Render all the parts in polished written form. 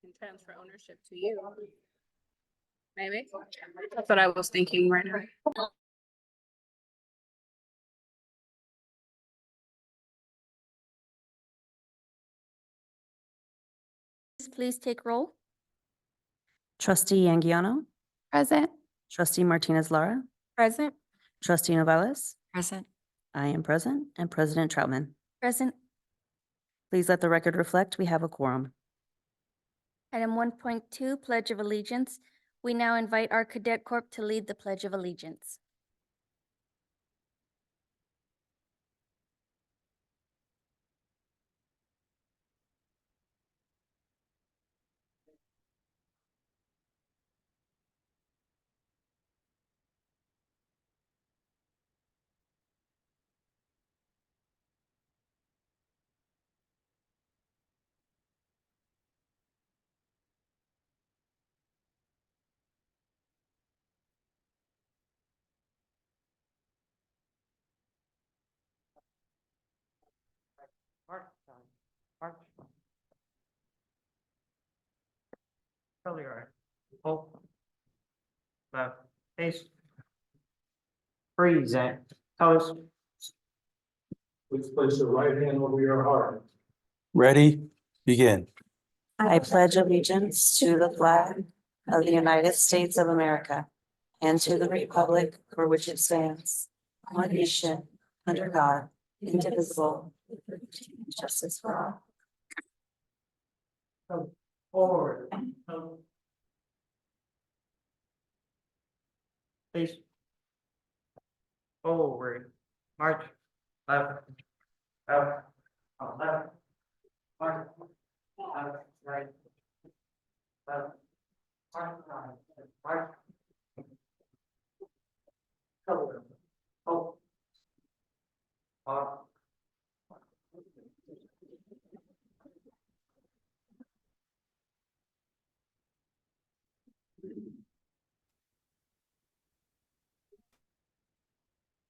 can transfer ownership to you. Maybe. That's what I was thinking right now. Please take roll. Trustee Anguiano, Present. Trustee Martinez Lara, Present. Trustee Novales. Present. I am present, and President Troutman. Present. Please let the record reflect we have a quorum. Item 1.2, Pledge of Allegiance. We now invite our Cadet Corps to lead the Pledge of Allegiance. Earlier. Hope. Face. Freeze and toast. Please place your right hand over your heart. Ready, begin. I pledge allegiance to the flag of the United States of America and to the republic for which it stands, one nation, under God, indivisible, with liberty and justice for all. Forward. Face. Forward. March. Left. Left. Left. March. Left. Right. Left. March. March. Forward. Hope.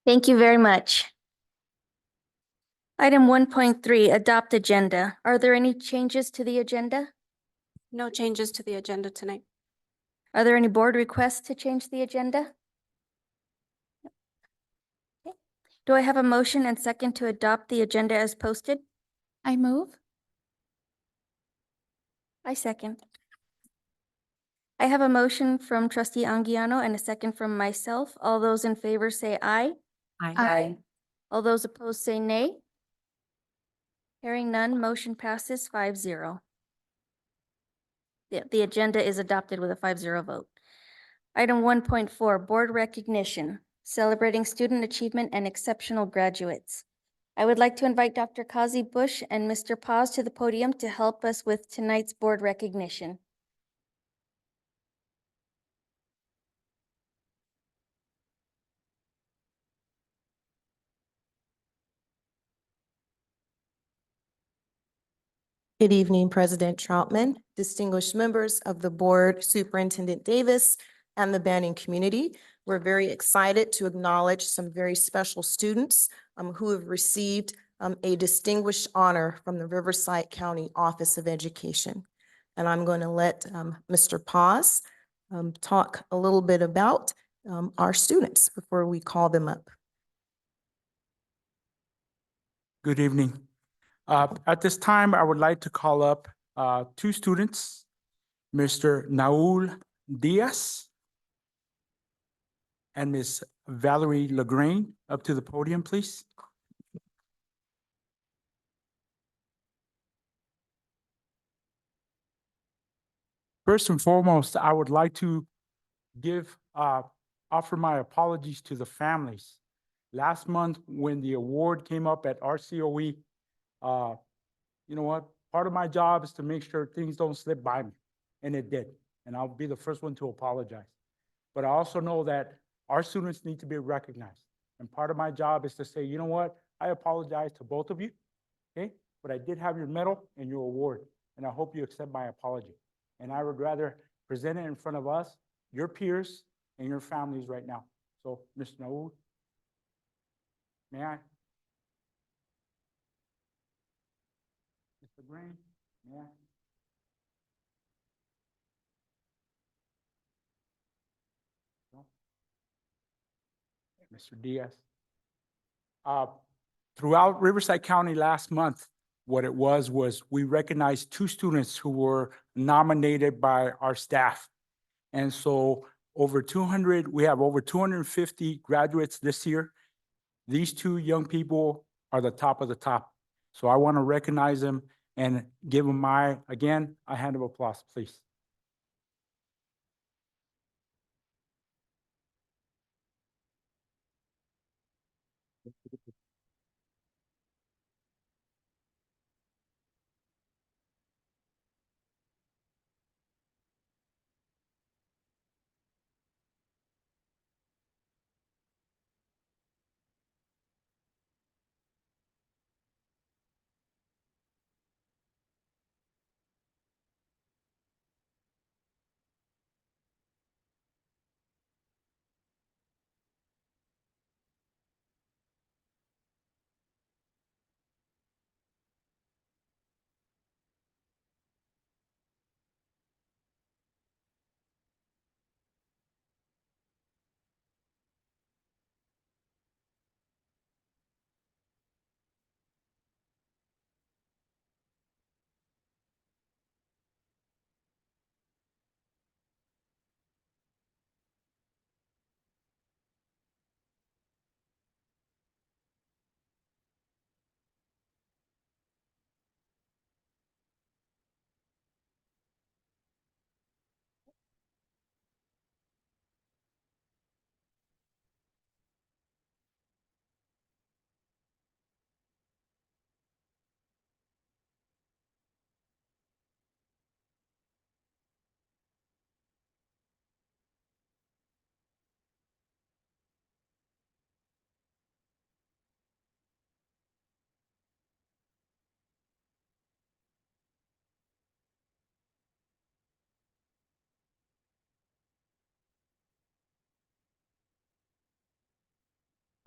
Thank you very much. Item 1.3, Adopt Agenda. Are there any changes to the agenda? No changes to the agenda tonight. Are there any board requests to change the agenda? Okay. Do I have a motion and second to adopt the agenda as posted? I move. I second. I have a motion from Trustee Anguiano and a second from myself. All those in favor say aye. Aye. All those opposed say nay. Hearing none, motion passes 5-0. The agenda is adopted with a 5-0 vote. Item 1.4, Board Recognition, Celebrating Student Achievement and Exceptional Graduates. I would like to invite Dr. Kazi Bush and Mr. Paz to the podium to help us with tonight's board recognition. Good evening, President Troutman, distinguished members of the board, Superintendent Davis, and the banning community. We're very excited to acknowledge some very special students who have received a distinguished honor from the Riverside County Office of Education. And I'm going to let Mr. Paz talk a little bit about our students before we call them up. Good evening. At this time, I would like to call up two students, Mr. Naul Diaz and Ms. Valerie LaGrain, up to the podium, please. First and foremost, I would like to offer my apologies to the families. Last month, when the award came up at RCOE, you know what? Part of my job is to make sure things don't slip by me, and it did. And I'll be the first one to apologize. But I also know that our students need to be recognized. And part of my job is to say, you know what? I apologize to both of you, okay? But I did have your medal and your award, and I hope you accept my apology. And I would rather present it in front of us, your peers, and your families right now. So, Mr. Naul, may I? Mr. Green, may I? Mr. Diaz. Uh, Throughout Riverside County last month, what it was we recognized two students who were nominated by our staff. And so we have over 250 graduates this year. These two young people are the top of the top. So I want to recognize them and give them again, a hand of applause, please.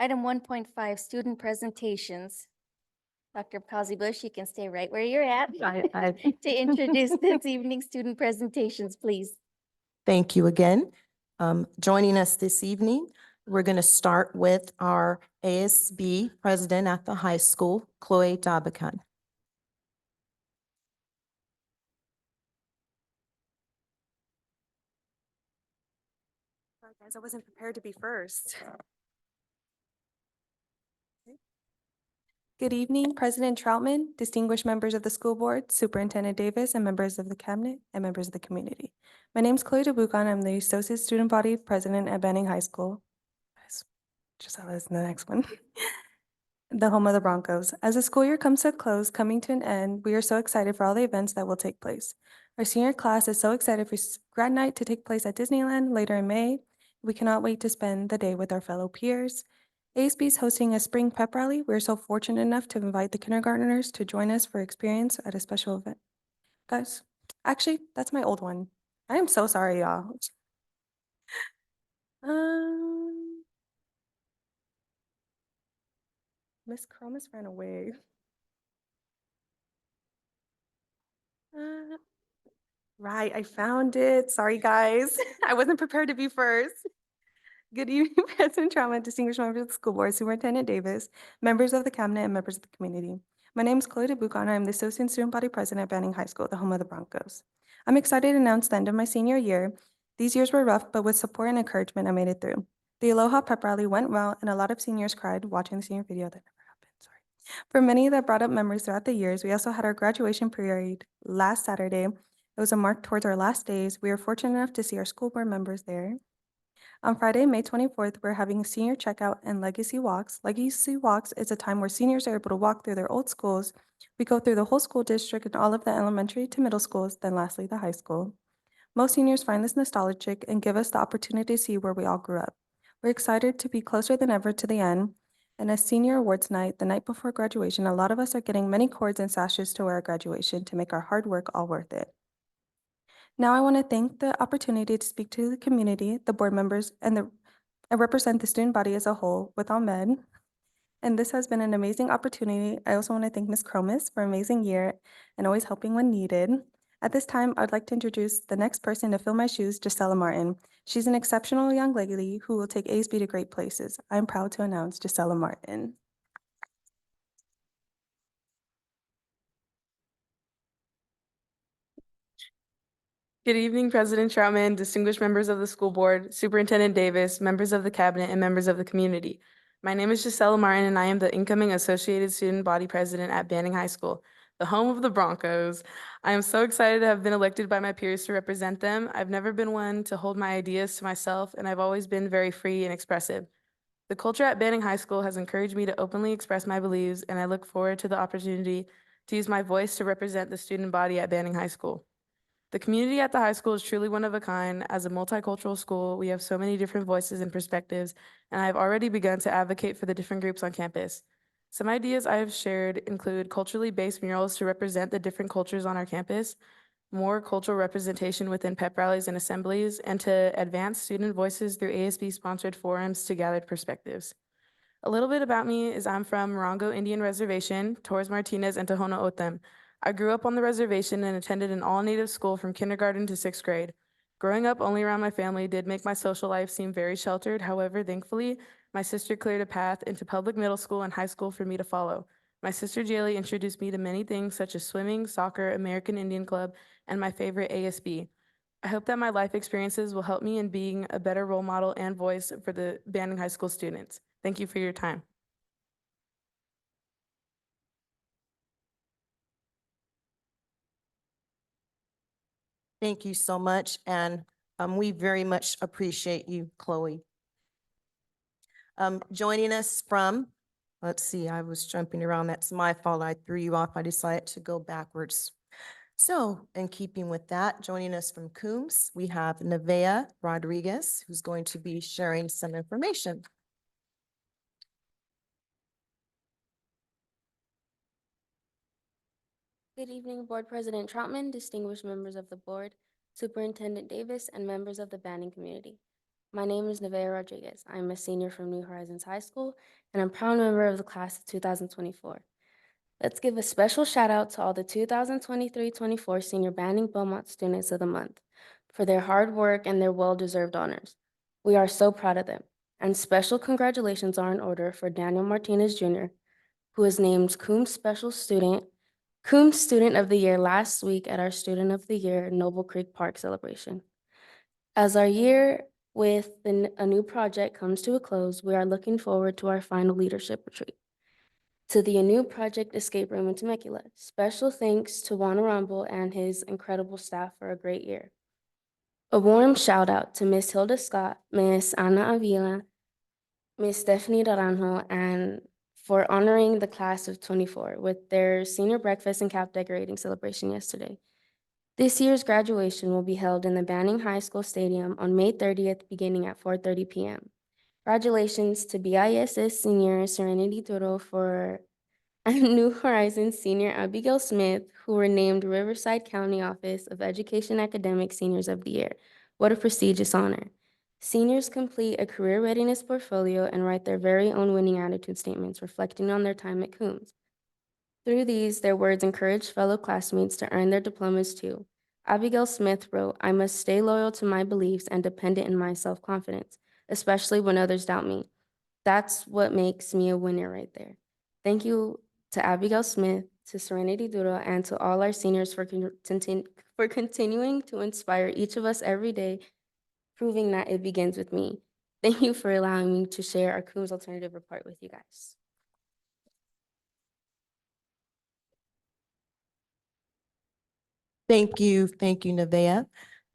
Item 1.5, student presentations. Dr. Kazi Bush, you can stay right where you're at. To introduce this evening's student presentations, please. Thank you again. Joining us this evening, we're going to start with our ASB president at the high school, Chloe Dabakan. Sorry, guys, I wasn't prepared to be first. Good evening, President Troutman, distinguished members of the school board, Superintendent Davis, and members of the cabinet and members of the community. My name is Chloe DeBucon. I'm the Associate Student Body President at Banning High School. Just how is the next one. The home of the Broncos. As the school year comes to a close, coming to an end, we are so excited for all the events that will take place. Our senior class is so excited for grad night to take place at Disneyland later in May. We cannot wait to spend the day with our fellow peers. ASB is hosting a spring pep rally. We're so fortunate enough to invite the kindergartners to join us for experience at a special event. Guys, actually, that's my old one. I am so sorry, y'all. Miss Chromis ran away. Right, I found it. Sorry, guys. I wasn't prepared to be first. Good evening, President Trauma, distinguished members of the school board, Superintendent Davis, members of the cabinet, and members of the community. My name is Chloe DeBucon. I'm the Associate Student Body President at Banning High School, the home of the Broncos. I'm excited to announce the end of my senior year. These years were rough, but with support and encouragement, I made it through. The Aloha Pep Rally went well, and a lot of seniors cried watching the senior video that never happened. Sorry. For many that brought up memories throughout the years, we also had our graduation parade last Saturday. It was a mark towards our last days. We were fortunate enough to see our school board members there. On Friday, May 24th, we're having senior checkout and legacy walks. Legacy walks is a time where seniors are able to walk through their old schools. We go through the whole school district and all of the elementary to middle schools, then lastly, the high school. Most seniors find this nostalgic and give us the opportunity to see where we all grew up. We're excited to be closer than ever to the end. And as senior awards night, the night before graduation, a lot of us are getting many cords and sashes to wear at graduation to make our hard work all worth it. Now I want to thank the opportunity to speak to the community, the board members, and represent the student body as a whole with Ahmed. And this has been an amazing opportunity. I also want to thank Ms. Chromis for an amazing year and always helping when needed. At this time, I'd like to introduce the next person to fill my shoes, Gisela Martin. She's an exceptional young lady who will take ASB to great places. I'm proud to announce Gisela Martin. Good evening, President Troutman, distinguished members of the school board, Superintendent Davis, members of the cabinet, and members of the community. My name is Gisela Martin, and I am the incoming Associated Student Body President at Banning High School, the home of the Broncos. I am so excited to have been elected by my peers to represent them. I've never been one to hold my ideas to myself, and I've always been very free and expressive. The culture at Banning High School has encouraged me to openly express my beliefs, and I look forward to the opportunity to use my voice to represent the student body at Banning High School. The community at the high school is truly one of a kind. As a multicultural school, we have so many different voices and perspectives, and I've already begun to advocate for the different groups on campus. Some ideas I have shared include culturally based murals to represent the different cultures on our campus, more cultural representation within pep rallies and assemblies, and to advance student voices through ASB-sponsored forums to gather perspectives. A little bit about me is I'm from Morongo Indian Reservation, Torres Martinez, and Tohono O'odham. I grew up on the reservation and attended an all-native school from kindergarten to 6th grade. Growing up only around my family did make my social life seem very sheltered. However, thankfully, my sister cleared a path into public middle school and high school for me to follow. My sister Jaylee introduced me to many things such as swimming, soccer, American Indian Club, and my favorite ASB. I hope that my life experiences will help me in being a better role model and voice for the Banning High School students. Thank you for your time. Thank you so much, and we very much appreciate you, Chloe. Joining us from, let's see, I was jumping around. That's my fault. I threw you off. I decided to go backwards. So in keeping with that, joining us from Coombs, we have Nevaeh Rodriguez, who's going to be sharing some information. Good evening, Board President Troutman, distinguished members of the board, Superintendent Davis, and members of the Banning community. My name is Nevaeh Rodriguez. I'm a senior from New Horizons High School, and I'm a proud member of the class of 2024. Let's give a special shout out to all the 2023-24 Senior Banning Beaumont Students of the Month for their hard work and their well-deserved honors. We are so proud of them. And special congratulations are in order for Daniel Martinez Jr., who was named Coombs Student of the Year last week at our Student of the Year Noble Creek Park celebration. As our year with a new project comes to a close, we are looking forward to our final leadership retreat. To the new project escape room in Temecula. Special thanks to Juan Arambol and his incredible staff for a great year. A warm shout out to Miss Hilda Scott, Miss Ana Avila, Miss Stephanie Naranjo, and for honoring the class of 24 with their senior breakfast and cap decorating celebration yesterday. This year's graduation will be held in the Banning High School Stadium on May 30th, beginning at 4:30 p.m. Congratulations to BISS senior Serenity Duro and New Horizons senior Abigail Smith, who were named Riverside County Office of Education Academic Seniors of the Year. What a prestigious honor. Seniors complete a career readiness portfolio and write their very own winning attitude statements reflecting on their time at Coombs. Through these, their words encourage fellow classmates to earn their diplomas too. Abigail Smith wrote, "I must stay loyal to my beliefs and dependent in my self-confidence, especially when others doubt me. That's what makes me a winner right there." Thank you to Abigail Smith, to Serenity Duro, and to all our seniors for continuing to inspire each of us every day, proving that it begins with me. Thank you for allowing me to share our Coombs Alternative Report with you guys. Thank you, Nevaeh.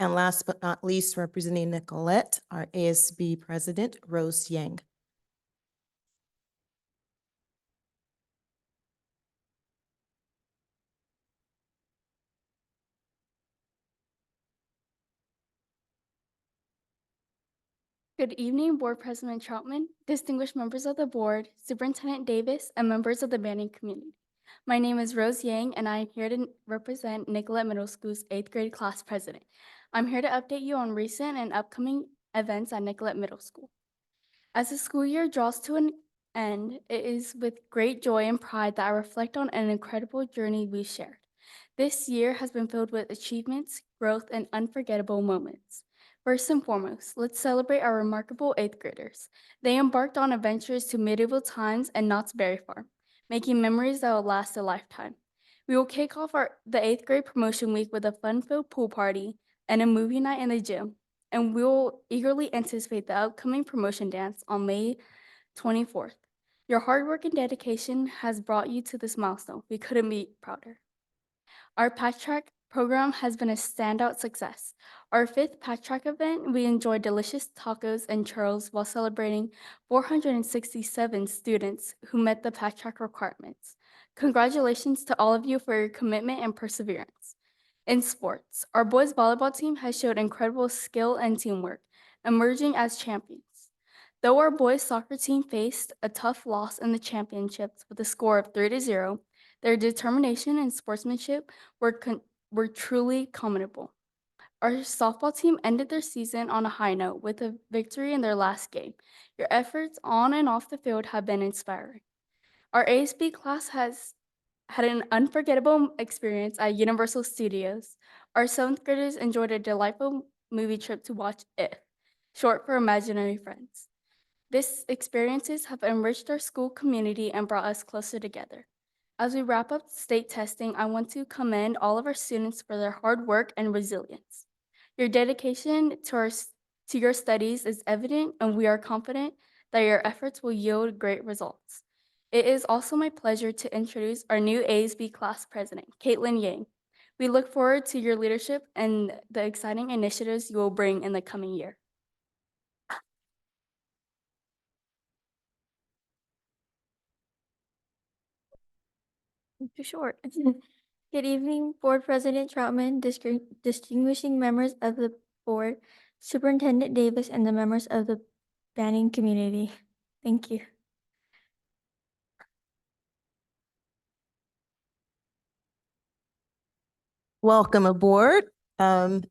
And last but not least, representing Nicolette, our ASB President, Rose Yang. Good evening, Board President Troutman, distinguished members of the board, Superintendent Davis, and members of the Banning community. My name is Rose Yang, and I am here to represent Nicolette Middle School's 8th grade class president. I'm here to update you on recent and upcoming events at Nicolette Middle School. As the school year draws to an end, it is with great joy and pride that I reflect on an incredible journey we shared. This year has been filled with achievements, growth, and unforgettable moments. First and foremost, let's celebrate our remarkable eighth graders. They embarked on adventures to medieval times and not very far, making memories that will last a lifetime. We will kick off the eighth grade promotion week with a fun-filled pool party and a movie night in the gym, and we will eagerly anticipate the upcoming promotion dance on May 24th. Your hard work and dedication has brought you to this milestone. We couldn't be prouder. Our Patch Track program has been a standout success. Our fifth Patch Track event, we enjoyed delicious tacos and churros while celebrating 467 students who met the Patch Track requirements. Congratulations to all of you for your commitment and perseverance. In sports, our boys volleyball team has showed incredible skill and teamwork, emerging as champions. Though our boys soccer team faced a tough loss in the championships with a score of 3-0, their determination and sportsmanship were truly commendable. Our softball team ended their season on a high note with a victory in their last game. Your efforts on and off the field have been inspiring. Our ASB class has had an unforgettable experience at Universal Studios. Our seventh graders enjoyed a delightful movie trip to watch If, short for Imaginary Friends. These experiences have enriched our school community and brought us closer together. As we wrap up state testing, I want to commend all of our students for their hard work and resilience. Your dedication to your studies is evident, and we are confident that your efforts will yield great results. It is also my pleasure to introduce our new ASB class president, Caitlin Yang. We look forward to your leadership and the exciting initiatives you will bring in the coming year. Too short. Good evening, Board President Troutman, distinguishing members of the board, Superintendent Davis, and the members of the banning community. Thank you. Welcome aboard. And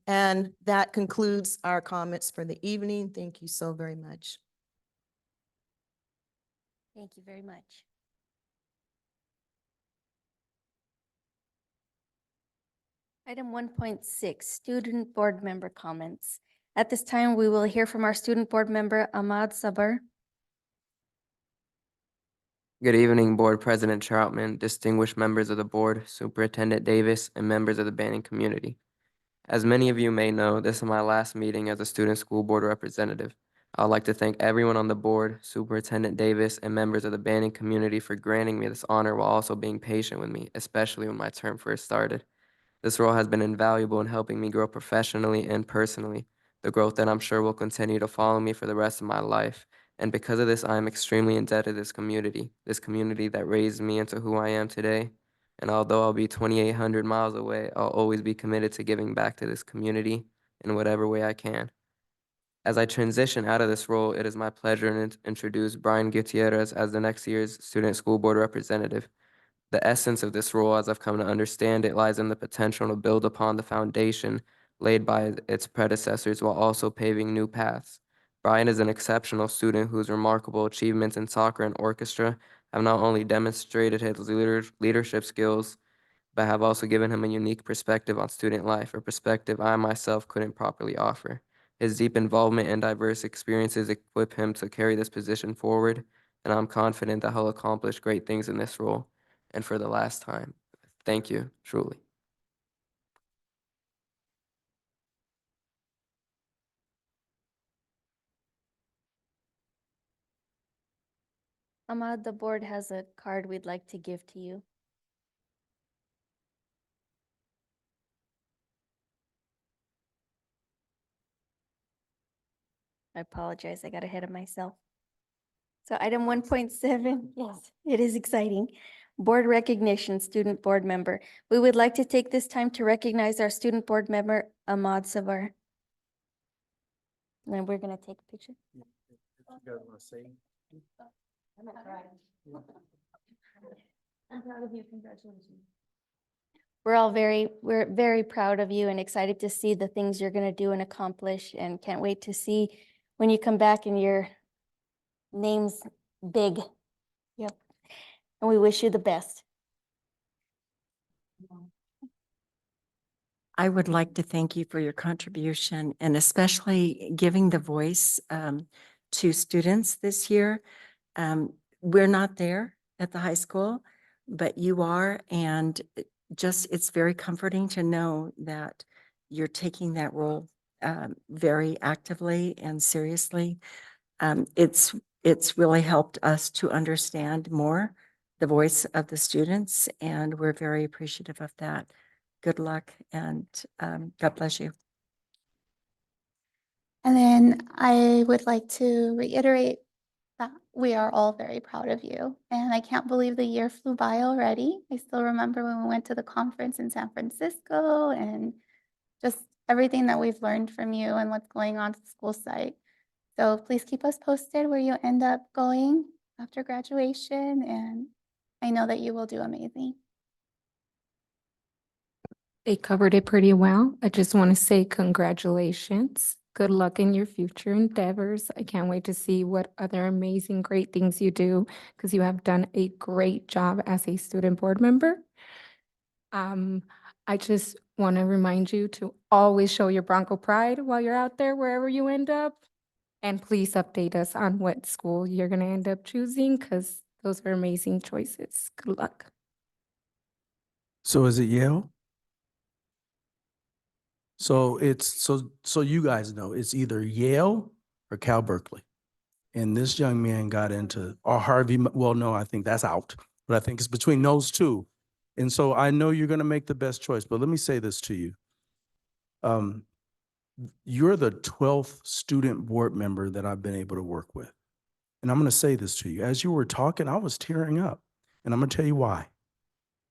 that concludes our comments for the evening. Thank you so very much. Thank you very much. Item 1.6, student board member comments. At this time, we will hear from our student board member, Ahmad Sabar. Good evening, Board President Troutman, distinguished members of the board, Superintendent Davis, and members of the banning community. As many of you may know, this is my last meeting as a student school board representative. I'd like to thank everyone on the board, Superintendent Davis, and members of the banning community for granting me this honor while also being patient with me, especially when my term first started. This role has been invaluable in helping me grow professionally and personally, the growth that I'm sure will continue to follow me for the rest of my life. And because of this, I am extremely indebted to this community that raised me into who I am today. And although I'll be 2,800 miles away, I'll always be committed to giving back to this community in whatever way I can. As I transition out of this role, it is my pleasure to introduce Brian Gutierrez as the next year's Student School Board Representative. The essence of this role, as I've come to understand it, lies in the potential to build upon the foundation laid by its predecessors while also paving new paths. Brian is an exceptional student whose remarkable achievements in soccer and orchestra have not only demonstrated his leadership skills, but have also given him a unique perspective on student life, a perspective I myself couldn't properly offer. His deep involvement and diverse experiences equip him to carry this position forward, and I'm confident that he'll accomplish great things in this role. And for the last time, thank you, truly. Ahmad, the board has a card we'd like to give to you. I apologize, I got ahead of myself. So item 1.7, yes, it is exciting. Board recognition, student board member. We would like to take this time to recognize our student board member, Ahmad Savar. And we're gonna take a picture. I'm proud of you, congratulations. We're very proud of you and excited to see the things you're gonna do and accomplish, and can't wait to see when you come back and your name's big. Yep. And we wish you the best. I would like to thank you for your contribution and especially giving the voice to students this year. We're not there at the high school, but you are, and it's very comforting to know that you're taking that role very actively and seriously. It's really helped us to understand more the voice of the students, and we're very appreciative of that. Good luck and God bless you. And then I would like to reiterate that we are all very proud of you. And I can't believe the year flew by already. I still remember when we went to the conference in San Francisco and just everything that we've learned from you and what's going on at the school site. So please keep us posted where you end up going after graduation. And I know that you will do amazing. They covered it pretty well. I just want to say congratulations. Good luck in your future endeavors. I can't wait to see what other amazing, great things you do because you have done a great job as a student board member. I just want to remind you to always show your Bronco pride while you're out there, wherever you end up. And please update us on what school you're going to end up choosing because those are amazing choices. Good luck. So is it Yale? So so you guys know it's either Yale or Cal Berkeley. And this young man got into, or Harvey, well, no, I think that's out, but I think it's between those two. And so I know you're going to make the best choice, but let me say this to you. You're the 12th student board member that I've been able to work with. And I'm going to say this to you. As you were talking, I was tearing up. And I'm going to tell you why.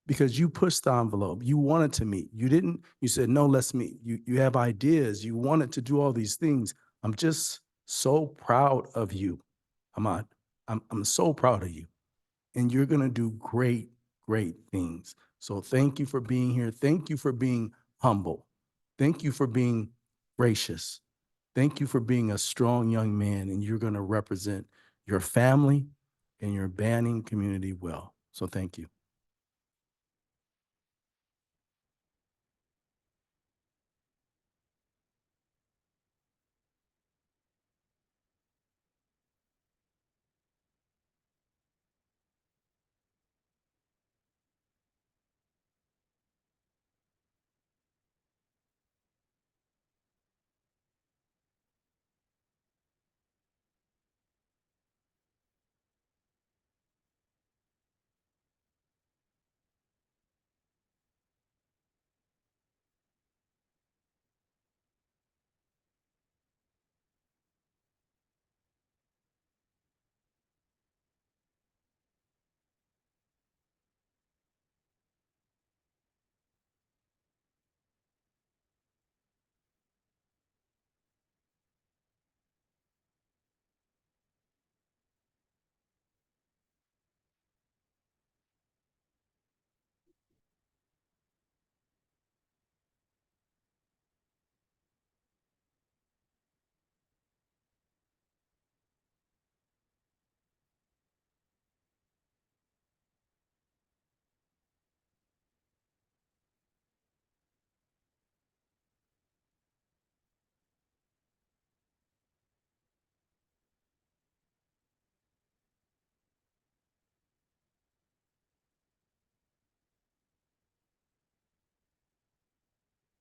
Because you pushed the envelope. You wanted to meet. You didn't, you said, no, let's meet. You have ideas. You wanted to do all these things. I'm just so proud of you, Ahmad. I'm so proud of you. And you're going to do great, great things. So thank you for being here. Thank you for being humble. Thank you for being gracious. Thank you for being a strong young man, and you're going to represent your family and your Banning community well. So thank you.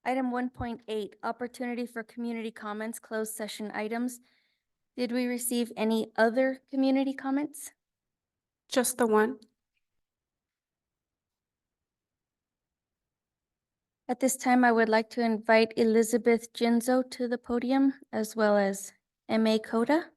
Item 1.8, opportunity for community comments, closed session items. Did we receive any other community comments? Just the one. At this time, I would like to invite Elizabeth Genzo to the podium, as well as M.A. Coda.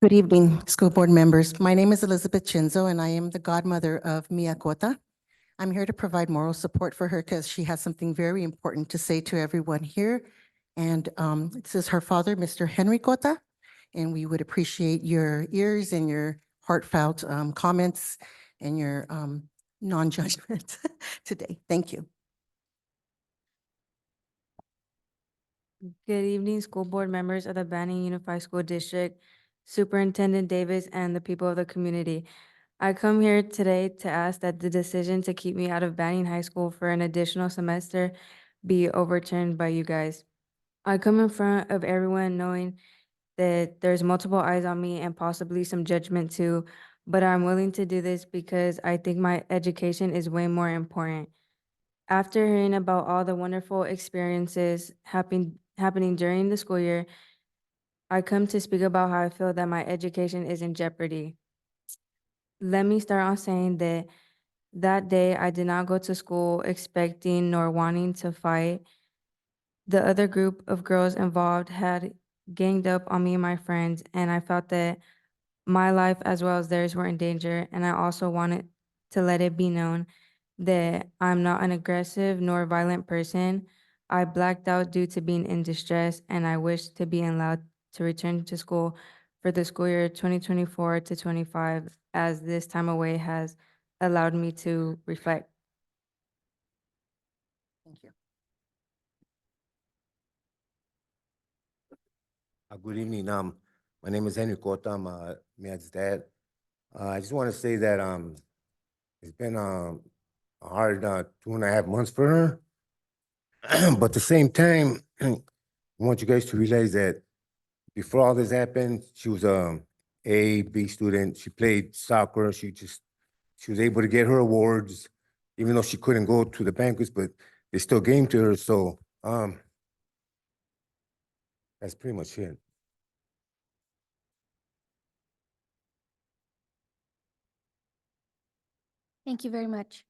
Good evening, school board members. My name is Elizabeth Chinzo, and I am the godmother of Mia Cota. I'm here to provide moral support for her because she has something very important to say to everyone here. And this is her father, Mr. Henry Cota. And we would appreciate your ears and your heartfelt comments and your non-judgment today. Thank you. Good evening, school board members of the Banning Unified School District, Superintendent Davis, and the people of the community. I come here today to ask that the decision to keep me out of Banning High School for an additional semester be overturned by you guys. I come in front of everyone knowing that there's multiple eyes on me and possibly some judgment too, but I'm willing to do this because I think my education is way more important. After hearing about all the wonderful experiences happening during the school year, I come to speak about how I feel that my education is in jeopardy. Let me start on saying that day I did not go to school expecting nor wanting to fight. The other group of girls involved had ganged up on me and my friends, and I felt that my life as well as theirs were in danger, and I also wanted to let it be known that I'm not an aggressive nor violent person. I blacked out due to being in distress, and I wish to be allowed to return to school for the school year 2024 to 25, as this time away has allowed me to reflect. Thank you. Good evening. My name is Henry Cota. I'm Mia's dad. I just want to say that it's been a hard 2.5 months for her. But at the same time, I want you guys to realize that before all this happened, she was A, B student. She played soccer. She was able to get her awards, even though she couldn't go to the banquets, but they still gave to her. So that's pretty much it. Thank you very much.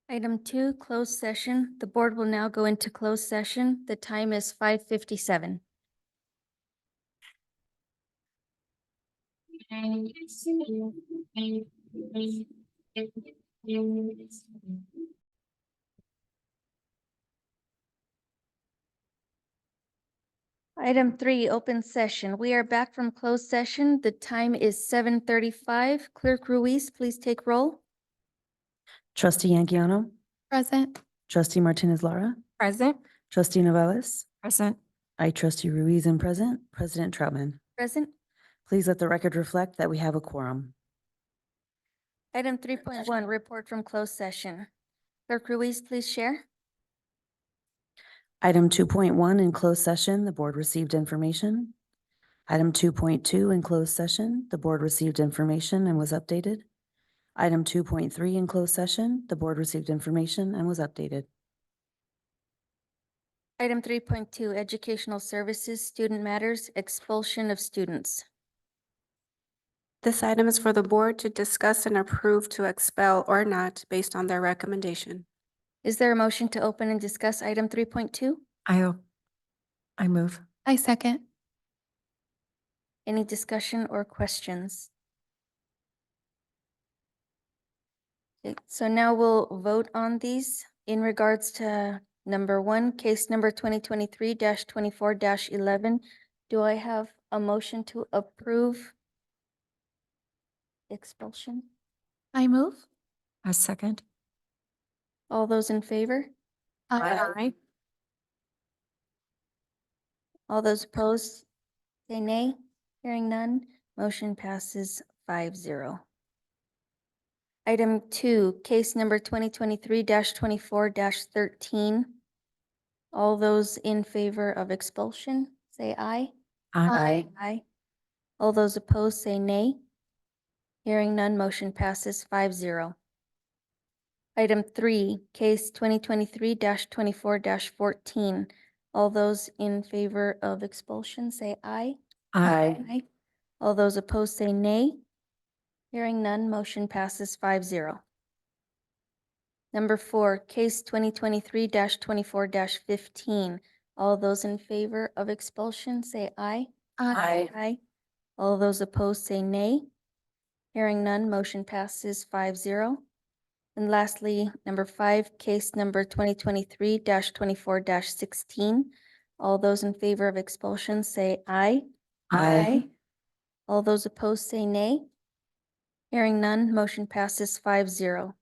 Item 2, closed session. The board will now go into closed session. The time is 5:57. Item 3, open session. We are back from closed session. The time is 7:35. Clerk Ruiz, please take roll. Trustee Yangiano, Present. trustee Martinez Lara, Present. trustee Novella. Present. I, trustee Ruiz, am present. President Troutman. Present. Please let the record reflect that we have a quorum. Item 3.1, report from closed session. Clerk Ruiz, please share. Item 2.1, in closed session, the board received information. Item 2.2, in closed session, the board received information and was updated. Item 2.3, in closed session, the board received information and was updated. Item 3.2, educational services, student matters, expulsion of students. This item is for the board to discuss and approve to expel or not based on their recommendation. Is there a motion to open and discuss item 3.2? I move. I second. Any discussion or questions? Okay, so now we'll vote on these in regards to number 1, case number 2023-24-11. Do I have a motion to approve expulsion? I move. A second. All those in favor? Aye. All those opposed, say nay. Hearing none, motion passes 5-0. Item 2, case number 2023-24-13. All those in favor of expulsion, say aye. Aye. Aye. All those opposed, say nay. Hearing none, motion passes 5-0. Item 3, case 2023-24-14. All those in favor of expulsion, say aye. Aye. All those opposed, say nay. Hearing none, motion passes 5-0. Number 4, case 2023-24-15. All those in favor of expulsion, say aye. Aye. All those opposed, say nay. Hearing none, motion passes 5-0. And lastly, number 5, case number 2023-24-16. All those in favor of expulsion say aye. Aye. All those opposed say nay. Hearing none, motion passes 5-0.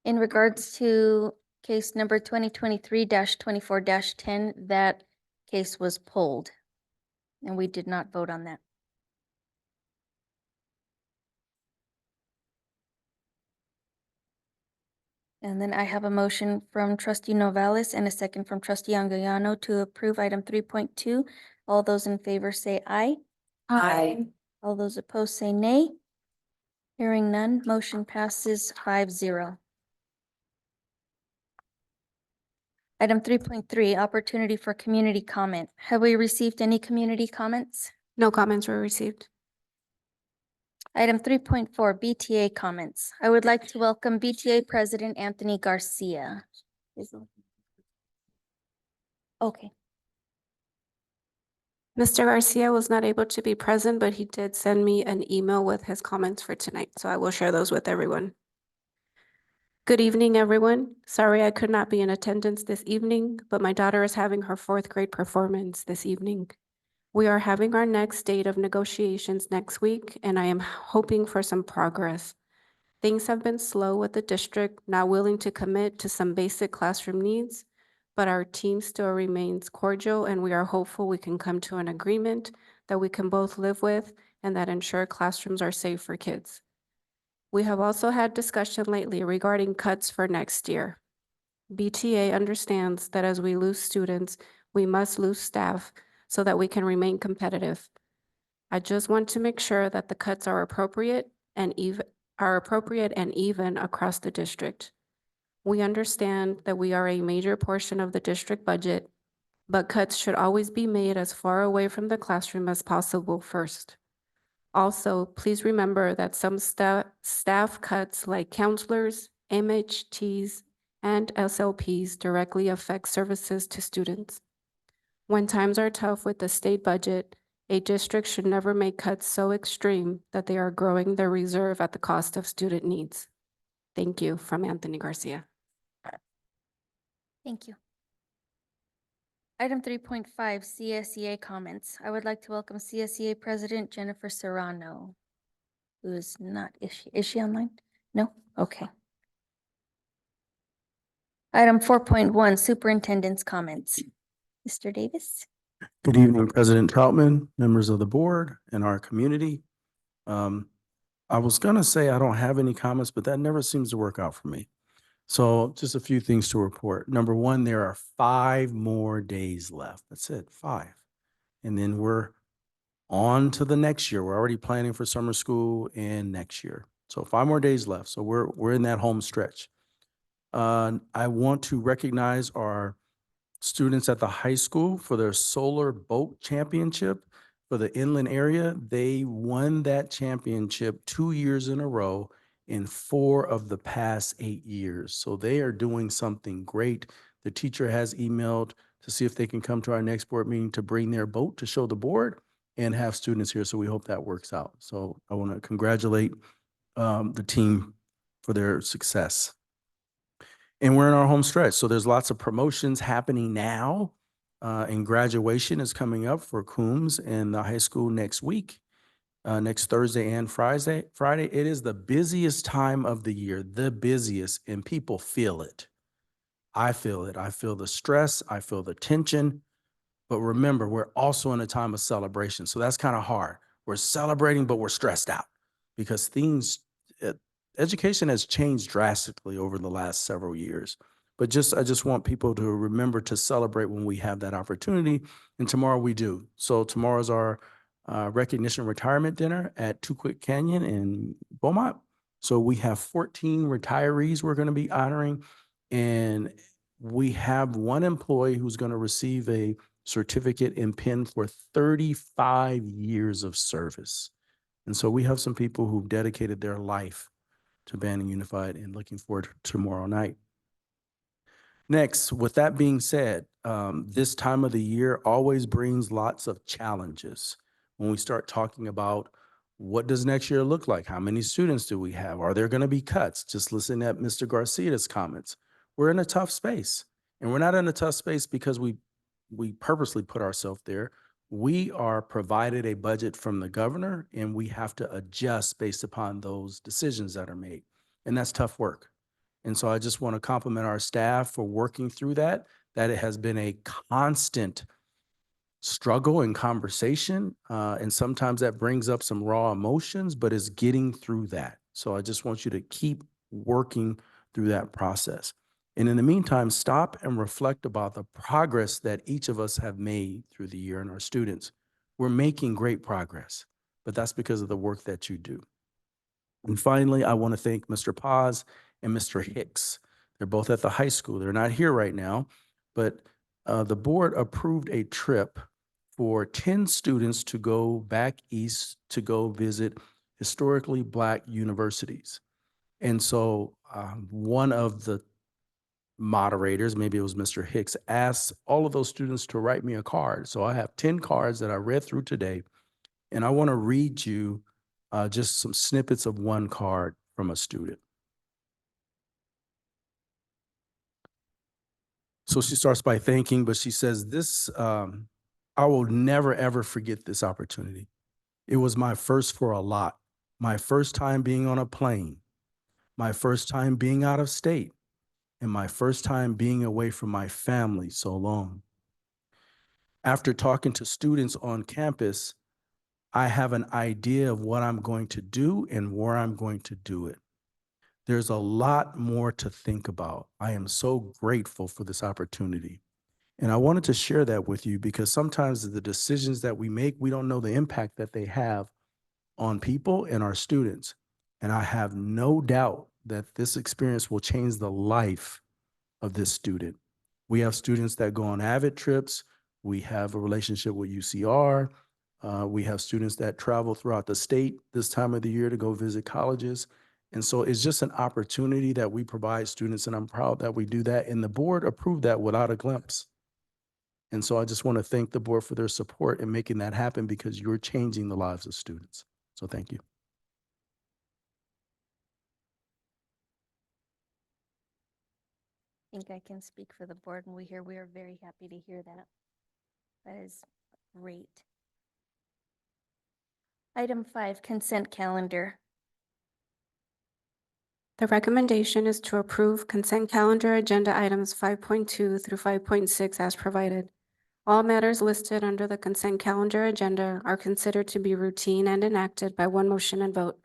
In regards to case number 2023-24-10, that case was pulled, and we did not vote on that. And then I have a motion from trustee Novales and a second from trustee Angayano to approve item 3.2. All those in favor say aye. Aye. All those opposed say nay. Hearing none, motion passes 5-0. Item 3.3, opportunity for community comment. Have we received any community comments? No comments were received. Item 3.4, BTA comments. I would like to welcome BTA President Anthony Garcia. Okay, Mr. Garcia was not able to be present, but he did send me an email with his comments for tonight, so I will share those with everyone. Good evening, everyone. Sorry I could not be in attendance this evening, but my daughter is having her 4th grade performance this evening. We are having our next date of negotiations next week, and I am hoping for some progress. Things have been slow with the district, not willing to commit to some basic classroom needs, but our team still remains cordial, and we are hopeful we can come to an agreement that we can both live with and that ensure classrooms are safe for kids. We have also had discussion lately regarding cuts for next year. BTA understands that as we lose students, we must lose staff so that we can remain competitive. I just want to make sure that the cuts are appropriate and even across the district. We understand that we are a major portion of the district budget, but cuts should always be made as far away from the classroom as possible first. Also, please remember that some staff cuts like counselors, MHTs, and SLPs directly affect services to students. When times are tough with the state budget, a district should never make cuts so extreme that they are growing their reserve at the cost of student needs. Thank you, from Anthony Garcia. thank you. Item 3.5, CSEA comments. I would like to welcome CSEA President Jennifer Serrano, who is not, is she online? No? Okay. Item 4.1, superintendent's comments. Mr. Davis? Good evening, President Troutman, members of the board, and our community. I was gonna say I don't have any comments, but that never seems to work out for me. So just a few things to report. Number one, there are 5 more days left. That's it, 5. And then we're on to the next year. We're already planning for summer school and next year. So 5 more days left. So we're in that home stretch. I want to recognize our students at the high school for their solar boat championship for the inland area. They won that championship 2 years in a row in 4 of the past 8 years. So they are doing something great. The teacher has emailed to see if they can come to our next board meeting to bring their boat to show the board and have students here. So we hope that works out. So I want to congratulate the team for their success. And we're in our home stretch. So there's lots of promotions happening now. And graduation is coming up for Coombs and the high school next week, next Thursday and Friday. It is the busiest time of the year, the busiest, and people feel it. I feel it. I feel the stress. I feel the tension. But remember, we're also in a time of celebration. So that's kind of hard. We're celebrating, but we're stressed out because education has changed drastically over the last several years. But I just want people to remember to celebrate when we have that opportunity. And tomorrow we do. So tomorrow's our recognition retirement dinner at Two Quick Canyon in Beaumont. So we have 14 retirees we're going to be honoring. And we have one employee who's going to receive a certificate and pin for 35 years of service. And so we have some people who've dedicated their life to Banning Unified and looking forward to tomorrow night. Next, with that being said, this time of the year always brings lots of challenges. when we start talking about what does next year look like? How many students do we have? Are there going to be cuts? Just listening at Mr. Garcia's comments. We're in a tough space. And we're not in a tough space because we purposely put ourselves there. We are provided a budget from the governor, and we have to adjust based upon those decisions that are made. And that's tough work. And so I just want to compliment our staff for working through that it has been a constant struggle and conversation. And sometimes that brings up some raw emotions, but it's getting through that. So I just want you to keep working through that process. And in the meantime, stop and reflect about the progress that each of us have made through the year and our students. We're making great progress, but that's because of the work that you do. And finally, I want to thank Mr. Paz and Mr. Hicks. They're both at the high school. They're not here right now, but the board approved a trip for 10 students to go back east to go visit historically Black universities. And so one of the moderators, maybe it was Mr. Hicks, asked all of those students to write me a card. So I have 10 cards that I read through today, and I want to read you just some snippets of one card from a student. So she starts by thanking, but she says, I will never, ever forget this opportunity. It was my first for a lot, my first time being on a plane, my first time being out of state, and my first time being away from my family so long. After talking to students on campus, I have an idea of what I'm going to do and where I'm going to do it. There's a lot more to think about. I am so grateful for this opportunity. And I wanted to share that with you because sometimes the decisions that we make, we don't know the impact that they have on people and our students. And I have no doubt that this experience will change the life of this student. We have students that go on AVID trips. We have a relationship with UCR. We have students that travel throughout the state this time of the year to go visit colleges. And so it's just an opportunity that we provide students, and I'm proud that we do that. And the board approved that without a glimpse. And so I just want to thank the board for their support in making that happen because you're changing the lives of students. So thank you. I think I can speak for the board when we are very happy to hear that. That is great. Item 5, consent calendar. The recommendation is to approve consent calendar agenda items 5.2 through 5.6 as provided. All matters listed under the consent calendar agenda are considered to be routine and enacted by one motion and vote.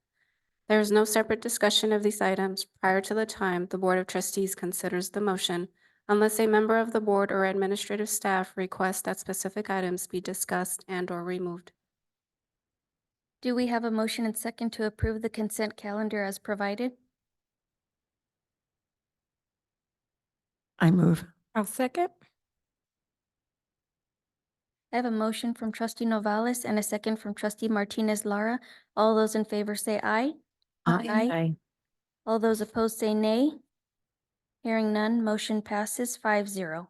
There is no separate discussion of these items prior to the time the Board of Trustees considers the motion, unless a member of the board or administrative staff requests that specific items be discussed and/or removed. Do we have a motion and second to approve the consent calendar as provided? I move. I'll second. I have a motion from trustee Novales and a second from trustee Martinez Lara. All those in favor say aye. Aye. All those opposed say nay. Hearing none, motion passes 5-0.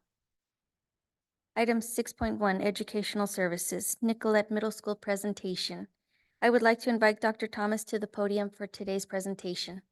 Item 6.1, educational services, Nicollet Middle School presentation. I would like to invite Dr. Thomas to the podium for today's presentation.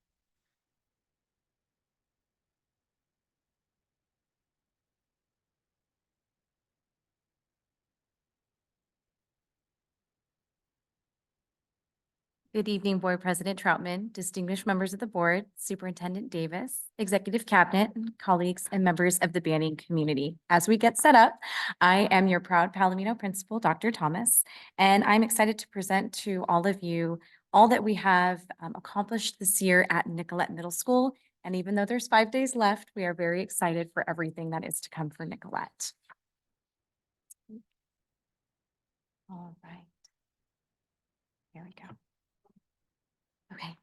Good evening, Board President Troutman, distinguished members of the board, Superintendent Davis, Executive Cabinet, colleagues, and members of the Banning community. As we get set up, I am your proud Palomino principal, Dr. Thomas, and I'm excited to present to all of you all that we have accomplished this year at Nicollet Middle School. And even though there's 5 days left, we are very excited for everything that is to come for Nicollet. All right. Here we go. Okay,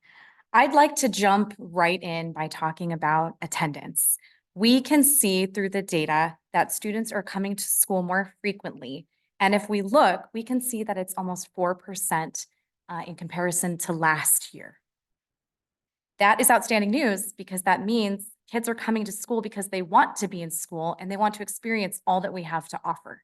I'd like to jump right in by talking about attendance. We can see through the data that students are coming to school more frequently. And if we look, we can see that it's almost 4% in comparison to last year. That is outstanding news because that means kids are coming to school because they want to be in school and they want to experience all that we have to offer.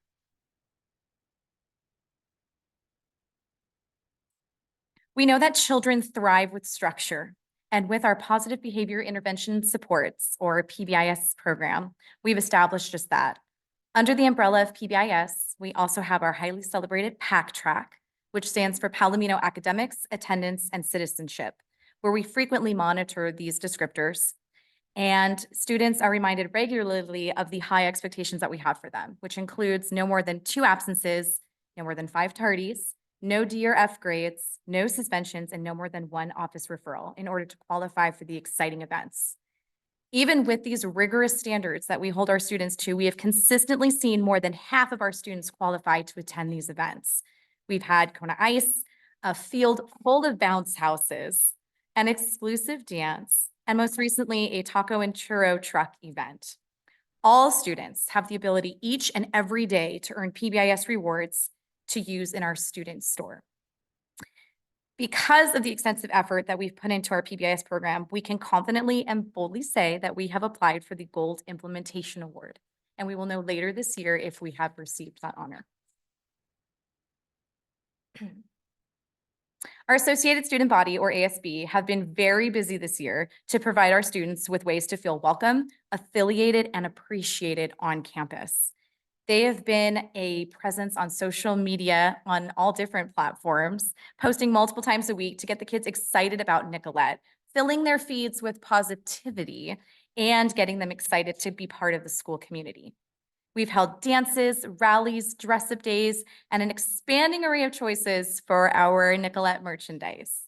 We know that children thrive with structure, and with our positive behavior intervention supports, or PBIS program, we've established just that. Under the umbrella of PBIS, we also have our highly celebrated PAC track, which stands for Palomino Academics, Attendance, and Citizenship, where we frequently monitor these descriptors. And students are reminded regularly of the high expectations that we have for them, which includes no more than 2 absences, no more than 5 tardies, no D or F grades, no suspensions, and no more than 1 office referral in order to qualify for the exciting events. Even with these rigorous standards that we hold our students to, we have consistently seen more than half of our students qualify to attend these events. We've had Kona Ice, a field full of bounce houses, an exclusive dance, and most recently, a taco and churro truck event. All students have the ability each and every day to earn PBIS rewards to use in our student store. Because of the extensive effort that we've put into our PBIS program, we can confidently and boldly say that we have applied for the Gold Implementation Award, and we will know later this year if we have received that honor. Our Associated Student Body, or ASB, have been very busy this year to provide our students with ways to feel welcome, affiliated, and appreciated on campus. They have been a presence on social media on all different platforms, posting multiple times a week to get the kids excited about Nicolette, filling their feeds with positivity, and getting them excited to be part of the school community. We've held dances, rallies, dress-up days, and an expanding array of choices for our Nicolette merchandise.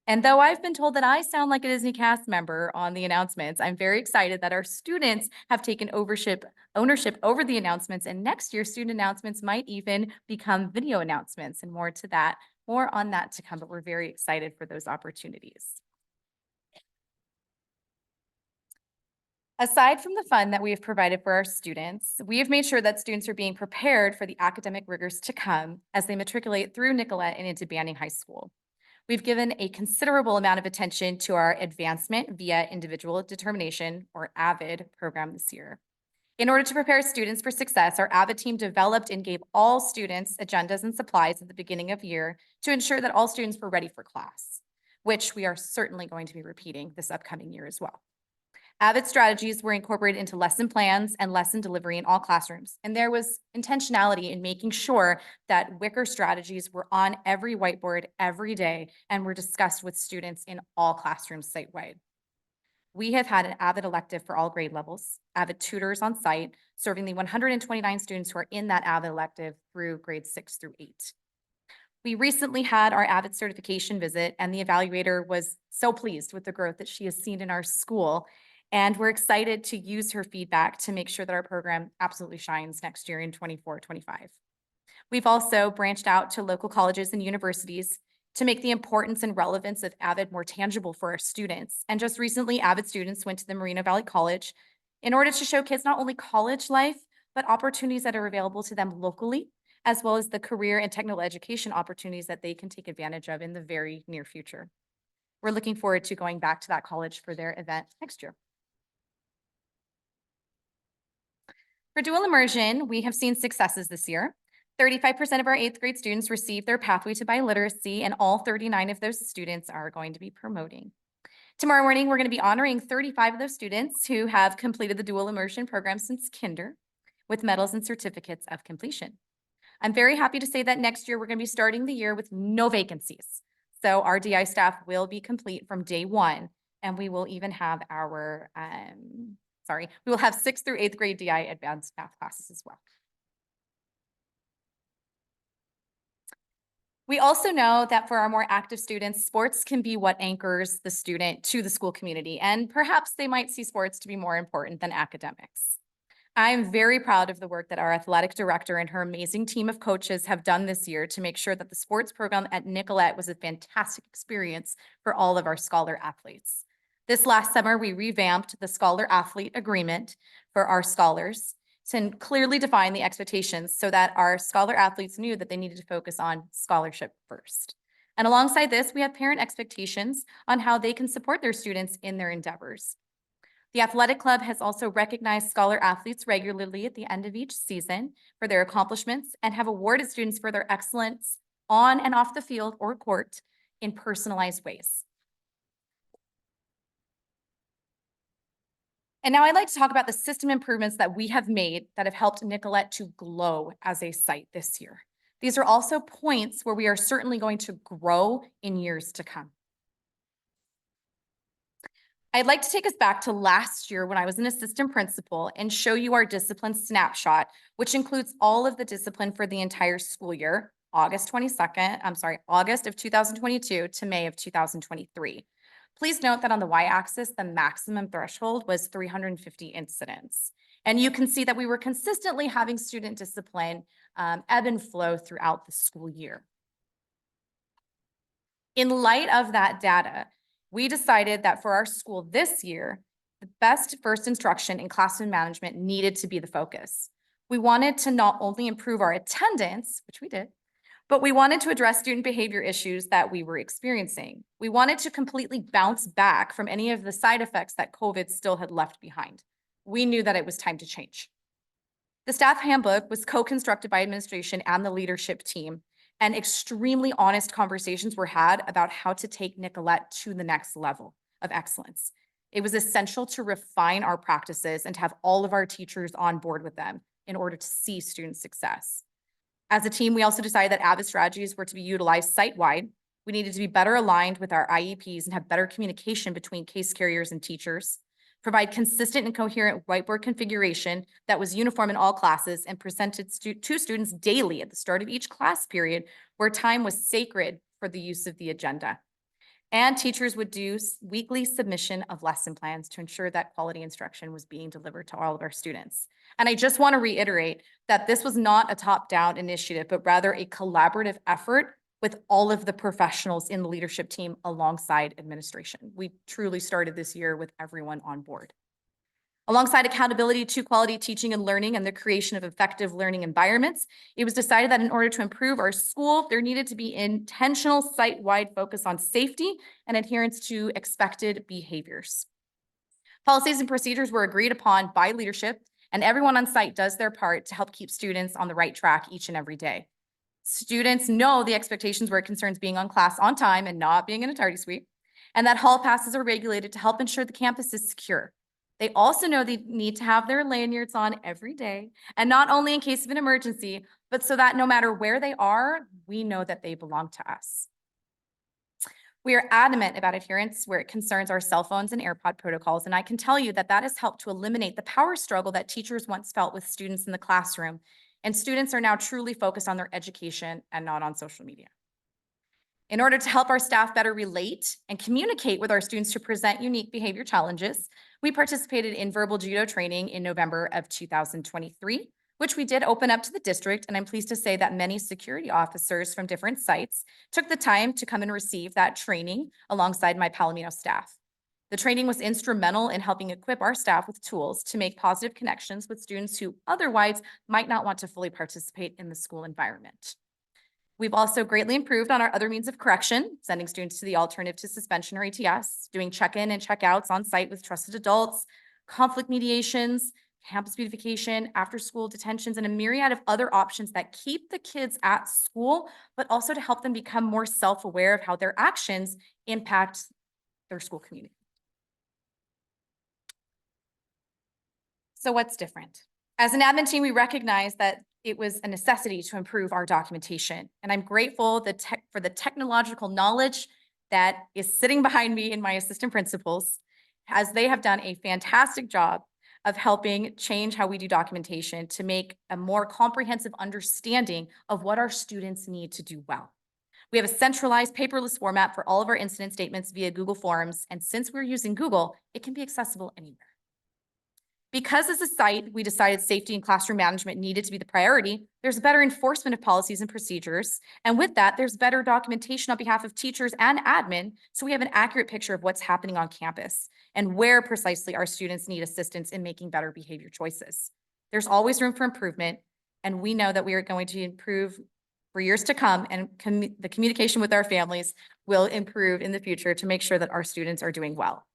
And though I've been told that I sound like a Disney cast member on the announcements, I'm very excited that our students have taken ownership over the announcements, and next year student announcements might even become video announcements, and more on that to come, but we're very excited for those opportunities. Aside from the fun that we have provided for our students, we have made sure that students are being prepared for the academic rigors to come as they matriculate through Nicolette and into Banning High School. We've given a considerable amount of attention to our Advancement via Individual Determination, or AVID, program this year. In order to prepare students for success, our AVID team developed and gave all students agendas and supplies at the beginning of year to ensure that all students were ready for class, which we are certainly going to be repeating this upcoming year as well. AVID strategies were incorporated into lesson plans and lesson delivery in all classrooms, and there was intentionality in making sure that Wicker strategies were on every whiteboard every day and were discussed with students in all classrooms site-wide. We have had an AVID elective for all grade levels, AVID tutors on site, serving the 129 students who are in that AVID elective through grades 6 through 8. We recently had our AVID certification visit, and the evaluator was so pleased with the growth that she has seen in our school. And we're excited to use her feedback to make sure that our program absolutely shines next year in 24-25. We've also branched out to local colleges and universities to make the importance and relevance of AVID more tangible for our students. And just recently, AVID students went to the Moreno Valley College in order to show kids not only college life, but opportunities that are available to them locally, as well as the career and technical education opportunities that they can take advantage of in the very near future. We're looking forward to going back to that college for their event next year. For dual immersion, we have seen successes this year. 35% of our 8th grade students received their pathway to biliteracy, and all 39 of those students are going to be promoting. Tomorrow morning, we're going to be honoring 35 of those students who have completed the dual immersion program since kinder with medals and certificates of completion. I'm very happy to say that next year, we're going to be starting the year with no vacancies. So our DI staff will be complete from day 1, and we will even have our, we will have 6th through 8th grade DI advanced math classes as well. We also know that for our more active students, sports can be what anchors the student to the school community, and perhaps they might see sports to be more important than academics. I'm very proud of the work that our athletic director and her amazing team of coaches have done this year to make sure that the sports program at Nicolette was a fantastic experience for all of our scholar athletes. This last summer, we revamped the Scholar Athlete Agreement for our scholars to clearly define the expectations so that our scholar athletes knew that they needed to focus on scholarship first. And alongside this, we have parent expectations on how they can support their students in their endeavors. The athletic club has also recognized scholar athletes regularly at the end of each season for their accomplishments and have awarded students for their excellence on and off the field or court in personalized ways. And now I'd like to talk about the system improvements that we have made that have helped Nicollet to glow as a site this year. These are also points where we are certainly going to grow in years to come. I'd like to take us back to last year when I was an assistant principal and show you our discipline snapshot, which includes all of the discipline for the entire school year, August of 2022 to May of 2023. Please note that on the y-axis, the maximum threshold was 350 incidents. And you can see that we were consistently having student discipline ebb and flow throughout the school year. In light of that data, we decided that for our school this year, the best first instruction in classroom management needed to be the focus. We wanted to not only improve our attendance, which we did, but we wanted to address student behavior issues that we were experiencing. We wanted to completely bounce back from any of the side effects that COVID still had left behind. We knew that it was time to change. The staff handbook was co-constructed by administration and the leadership team, and extremely honest conversations were had about how to take Nicollet to the next level of excellence. It was essential to refine our practices and to have all of our teachers on board with them in order to see student success. As a team, we also decided that AVID strategies were to be utilized site-wide. We needed to be better aligned with our IEPs and have better communication between case carriers and teachers, provide consistent and coherent whiteboard configuration that was uniform in all classes and presented to students daily at the start of each class period, where time was sacred for the use of the agenda. And teachers would do weekly submission of lesson plans to ensure that quality instruction was being delivered to all of our students. And I just want to reiterate that this was not a top-down initiative, but rather a collaborative effort with all of the professionals in the leadership team alongside administration. We truly started this year with everyone on board. Alongside accountability to quality teaching and learning and the creation of effective learning environments, it was decided that in order to improve our school, there needed to be intentional site-wide focus on safety and adherence to expected behaviors. Policies and procedures were agreed upon by leadership, and everyone on site does their part to help keep students on the right track each and every day. Students know the expectations where it concerns being on class on time and not being in a tardy suite, and that hall passes are regulated to help ensure the campus is secure. They also know they need to have their lanyards on every day, and not only in case of an emergency, but so that no matter where they are, we know that they belong to us. We are adamant about adherence where it concerns our cell phones and AirPod protocols, and I can tell you that that has helped to eliminate the power struggle that teachers once felt with students in the classroom, and students are now truly focused on their education and not on social media. In order to help our staff better relate and communicate with our students to present unique behavior challenges, we participated in verbal judo training in November of 2023, which we did open up to the district, and I'm pleased to say that many security officers from different sites took the time to come and receive that training alongside my Palomino staff. The training was instrumental in helping equip our staff with tools to make positive connections with students who otherwise might not want to fully participate in the school environment. We've also greatly improved on our other means of correction, sending students to the alternative to suspension or ATS, doing check-in and check-outs on site with trusted adults, conflict mediations, campus beautification, after-school detentions, and a myriad of other options that keep the kids at school, but also to help them become more self-aware of how their actions impact their school community. So what's different? As an admin team, we recognize that it was a necessity to improve our documentation. And I'm grateful for the technological knowledge that is sitting behind me and my assistant principals, as they have done a fantastic job of helping change how we do documentation to make a more comprehensive understanding of what our students need to do well. We have a centralized paperless format for all of our incident statements via Google Forms. And since we're using Google, it can be accessible anywhere. Because as a site, we decided safety and classroom management needed to be the priority, there's better enforcement of policies and procedures. And with that, there's better documentation on behalf of teachers and admin, so we have an accurate picture of what's happening on campus and where precisely our students need assistance in making better behavior choices. There's always room for improvement, and we know that we are going to improve for years to come, and the communication with our families will improve in the future to make sure that our students are doing well.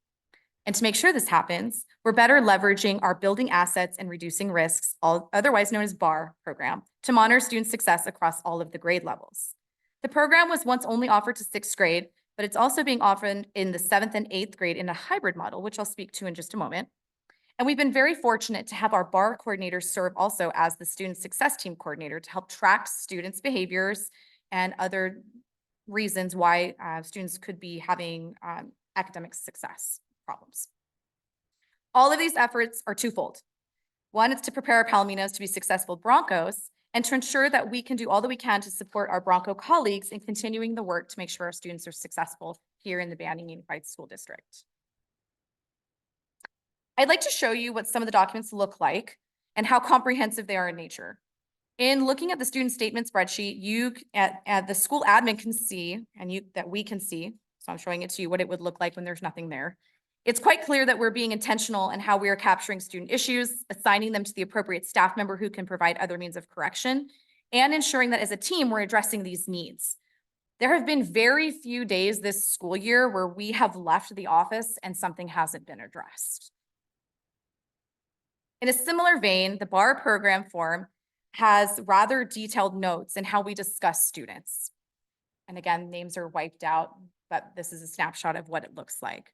And to make sure this happens, we're better leveraging our building assets and reducing risks, otherwise known as BAR program, to monitor student success across all of the grade levels. The program was once only offered to 6th grade, but it's also being offered in the 7th and 8th grade in a hybrid model, which I'll speak to in just a moment. And we've been very fortunate to have our bar coordinator serve also as the student success team coordinator to help track students' behaviors and other reasons why students could be having academic success problems. All of these efforts are twofold. One is to prepare our Palominos to be successful Broncos and to ensure that we can do all that we can to support our Bronco colleagues in continuing the work to make sure our students are successful here in the Banning Unified School District. I'd like to show you what some of the documents look like and how comprehensive they are in nature. In looking at the student statement spreadsheet, you at the school admin can see, and that we can see, so I'm showing it to you what it would look like when there's nothing there. It's quite clear that we're being intentional in how we are capturing student issues, assigning them to the appropriate staff member who can provide other means of correction, and ensuring that as a team, we're addressing these needs. There have been very few days this school year where we have left the office and something hasn't been addressed. In a similar vein, the bar program form has rather detailed notes in how we discuss students. And again, names are wiped out, but this is a snapshot of what it looks like.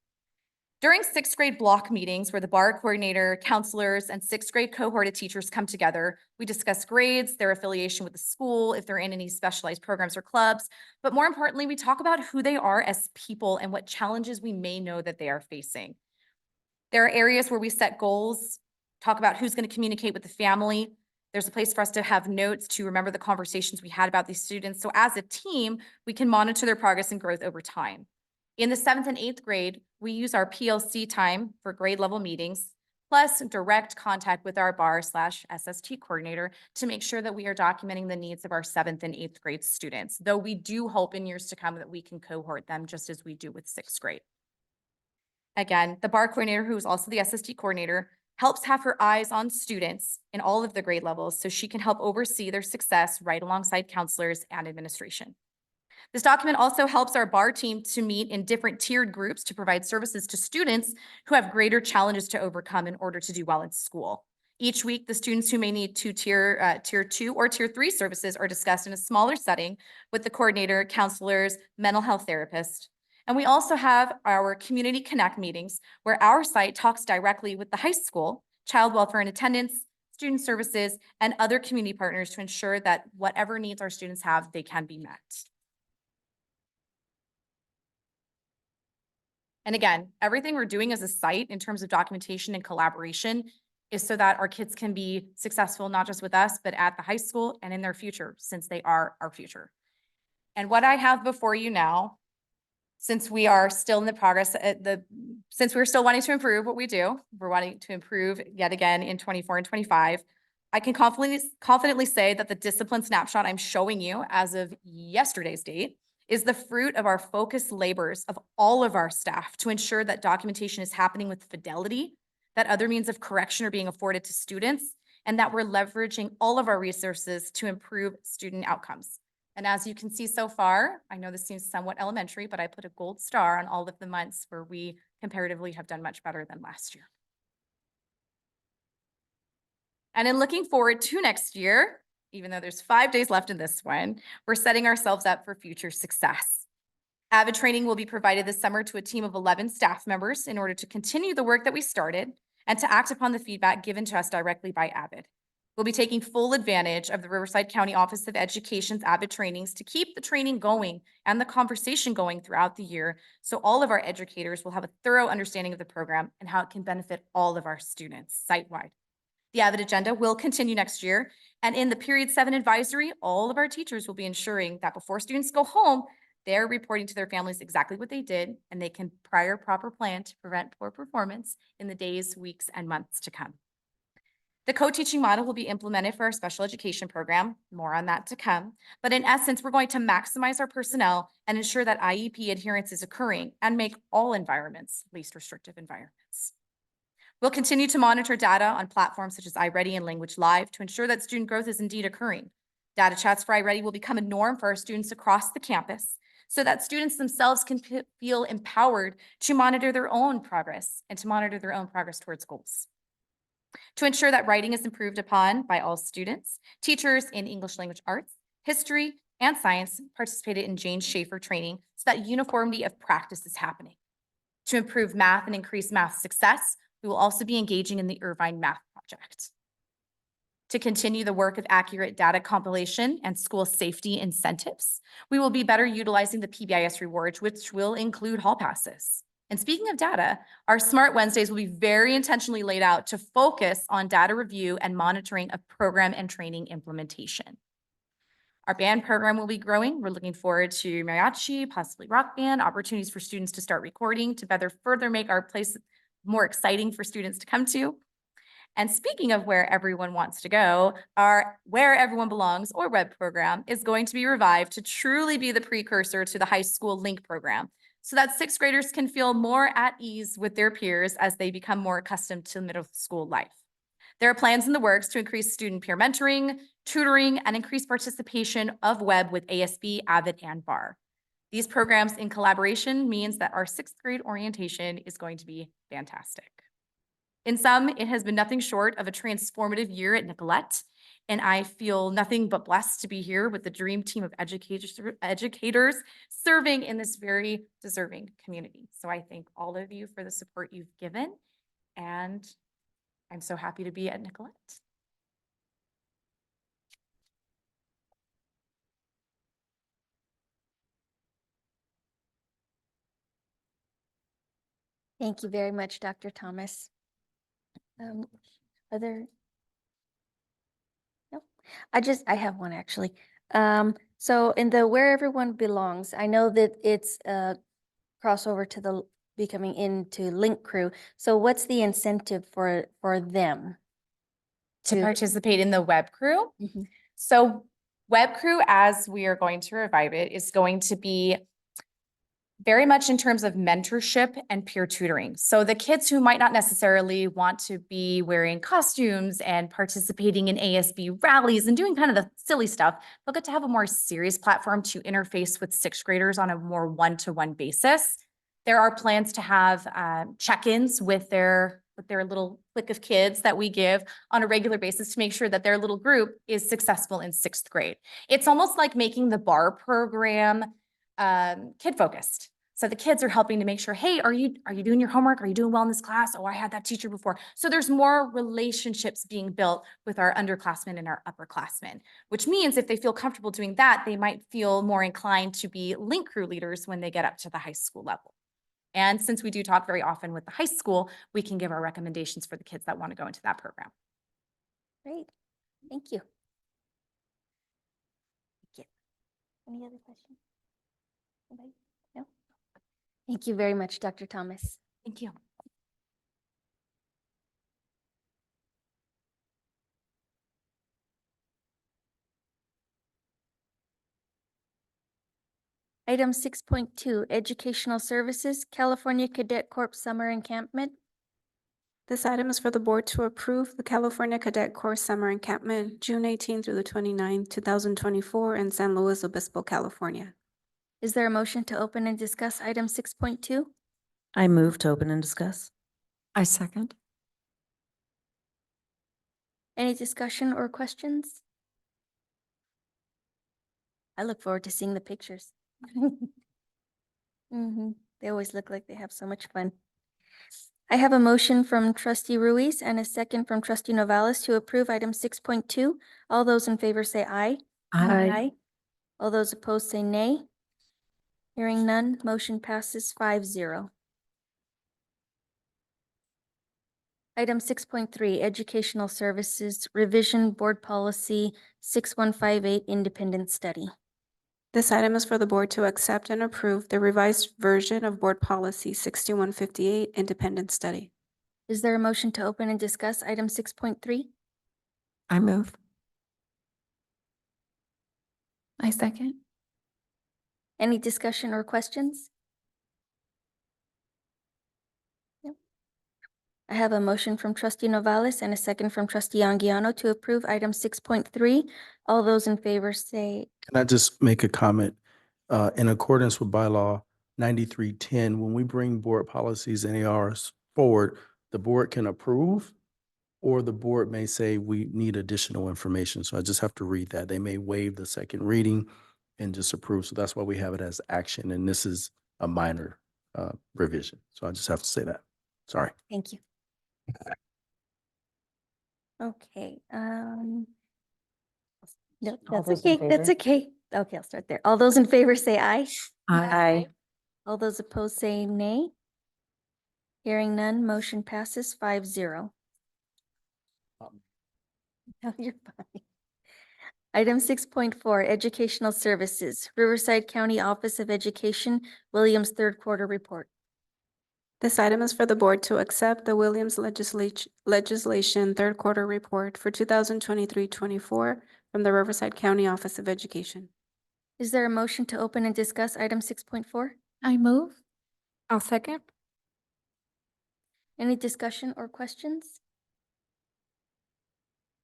During 6th grade block meetings where the bar coordinator, counselors, and 6th grade cohort of teachers come together, we discuss grades, their affiliation with the school, if they're in any specialized programs or clubs, but more importantly, we talk about who they are as people and what challenges we may know that they are facing. There are areas where we set goals, talk about who's going to communicate with the family. There's a place for us to have notes to remember the conversations we had about these students. So as a team, we can monitor their progress and growth over time. In the 7th and 8th grade, we use our PLC time for grade level meetings, plus direct contact with our bar/SST coordinator to make sure that we are documenting the needs of our 7th and 8th grade students, though we do hope in years to come that we can cohort them just as we do with 6th grade. Again, the bar coordinator, who is also the SST coordinator, helps have her eyes on students in all of the grade levels so she can help oversee their success right alongside counselors and administration. This document also helps our bar team to meet in different tiered groups to provide services to students who have greater challenges to overcome in order to do well in school. Each week, the students who may need tier 2 or tier 3 services are discussed in a smaller setting with the coordinator, counselors, mental health therapist. And we also have our Community Connect meetings where our site talks directly with the high school, child welfare and attendance, student services, and other community partners to ensure that whatever needs our students have, they can be met. And again, everything we're doing as a site in terms of documentation and collaboration is so that our kids can be successful, not just with us, but at the high school and in their future, since they are our future. And what I have before you now, since we are still in the progress, since we're still wanting to improve what we do, we're wanting to improve yet again in 24 and 25, I can confidently say that the discipline snapshot I'm showing you as of yesterday's date is the fruit of our focused labors of all of our staff to ensure that documentation is happening with fidelity, that other means of correction are being afforded to students, and that we're leveraging all of our resources to improve student outcomes. And as you can see so far, I know this seems somewhat elementary, but I put a gold star on all of the months where we comparatively have done much better than last year. And in looking forward to next year, even though there's 5 days left in this one, we're setting ourselves up for future success. Avid training will be provided this summer to a team of 11 staff members in order to continue the work that we started and to act upon the feedback given to us directly by Avid. We'll be taking full advantage of the Riverside County Office of Education's Avid trainings to keep the training going and the conversation going throughout the year, so all of our educators will have a thorough understanding of the program and how it can benefit all of our students site-wide. The Avid agenda will continue next year, and in the Period 7 advisory, all of our teachers will be ensuring that before students go home, they're reporting to their families exactly what they did, and they can proper plan to prevent poor performance in the days, weeks, and months to come. The co-teaching model will be implemented for our special education program, more on that to come, but in essence, we're going to maximize our personnel and ensure that IEP adherence is occurring and make all environments least restrictive environments. We'll continue to monitor data on platforms such as iReady and Language Live to ensure that student growth is indeed occurring. Data chats for iReady will become a norm for our students across the campus so that students themselves can feel empowered to monitor their own progress and to monitor their own progress towards goals. To ensure that writing is improved upon by all students, teachers in English language arts, history, and science participated in Jane Schaefer training so that uniformity of practice is happening. To improve math and increase math success, we will also be engaging in the Irvine Math Project. To continue the work of accurate data compilation and school safety incentives, we will be better utilizing the PBIS rewards, which will include hall passes. And speaking of data, our Smart Wednesdays will be very intentionally laid out to focus on data review and monitoring of program and training implementation. Our band program will be growing. We're looking forward to mariachi, possibly rock band, opportunities for students to start recording to further make our place more exciting for students to come to. And speaking of where everyone wants to go, our Where Everyone Belongs, or WEB program, is going to be revived to truly be the precursor to the high school link program, so that sixth graders can feel more at ease with their peers as they become more accustomed to middle school life. There are plans in the works to increase student peer mentoring, tutoring, and increase participation of WEB with ASB, AVID, and BAR. These programs in collaboration means that our sixth grade orientation is going to be fantastic. In sum, it has been nothing short of a transformative year at Nicollet, and I feel nothing but blessed to be here with the dream team of educators serving in this very deserving community. So I thank all of you for the support you've given, and I'm so happy to be at Nicollet. Thank you very much, Dr. Thomas. Are there? No, I have one actually. So in the Where Everyone Belongs, I know that it's crossover to the becoming into Link Crew. So what's the incentive for them? To participate in the Web Crew. Mhm. So Web Crew, as we are going to revive it, is going to be very much in terms of mentorship and peer tutoring. So the kids who might not necessarily want to be wearing costumes and participating in ASB rallies and doing kind of the silly stuff, they'll get to have a more serious platform to interface with sixth graders on a more one-to-one basis. There are plans to have check-ins with their little clique of kids that we give on a regular basis to make sure that their little group is successful in sixth grade. It's almost like making the BAR program kid-focused. So the kids are helping to make sure, hey, are you doing your homework? Are you doing well in this class? Oh, I had that teacher before. So there's more relationships being built with our underclassmen and our upperclassmen, which means if they feel comfortable doing that, they might feel more inclined to be Link Crew leaders when they get up to the high school level. And since we do talk very often with the high school, we can give our recommendations for the kids that want to go into that program. Great, thank you. Any other questions? Anybody? No? Thank you very much, Dr. Thomas. Thank you. Item 6.2, Educational Services, California Cadet Corps Summer Encampment. This item is for the board to approve the California Cadet Corps Summer Encampment, June 18 through the 29th, 2024 in San Luis Obispo, California. Is there a motion to open and discuss item 6.2? I move to open and discuss. I second. Any discussion or questions? I look forward to seeing the pictures. They always look like they have so much fun. I have a motion from trustee Ruiz and a second from trustee Novales to approve item 6.2. All those in favor say aye. Aye. All those opposed say nay. Hearing none, motion passes 5-0. Item 6.3, Educational Services, Revision Board Policy 6158, Independent Study. This item is for the board to accept and approve the revised version of Board Policy 6158, Independent Study. Is there a motion to open and discuss item 6.3? I move. I second. Any discussion or questions? No. I have a motion from trustee Novales and a second from trustee Anguiano to approve item 6.3. All those in favor say, Can I just make a comment? In accordance with bylaw 9310, when we bring board policies and ARs forward, the board can approve, or the board may say we need additional information. So I just have to read that. They may waive the second reading and just approve. So that's why we have it as action, and this is a minor revision. So I just have to say that. Sorry. Thank you. Okay, no, All that's those in okay, that's favor? okay. Okay, I'll start there. All those in favor say aye. Aye. All those opposed say nay. Hearing none, motion passes 5-0. No, you're fine. Item 6.4, Educational Services, Riverside County Office of Education, Williams Third Quarter Report. This item is for the board to accept the Williams legislation third quarter report for 2023-24 from the Riverside County Office of Education. Is there a motion to open and discuss item 6.4? I move. I'll second. Any discussion or questions?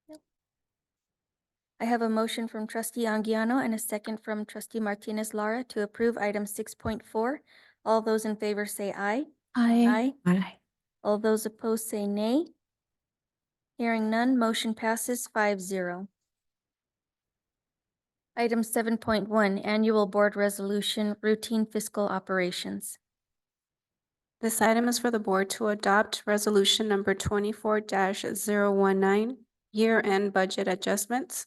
No. I have a motion from trustee Anguiano and a second from trustee Martinez Lara to approve item 6.4. All those in favor say aye. Aye. Aye. All those opposed say nay. Hearing none, motion passes 5-0. Item 7.1, Annual Board Resolution, Routine Fiscal Operations. This item is for the board to adopt resolution number 24-019, year-end budget adjustments.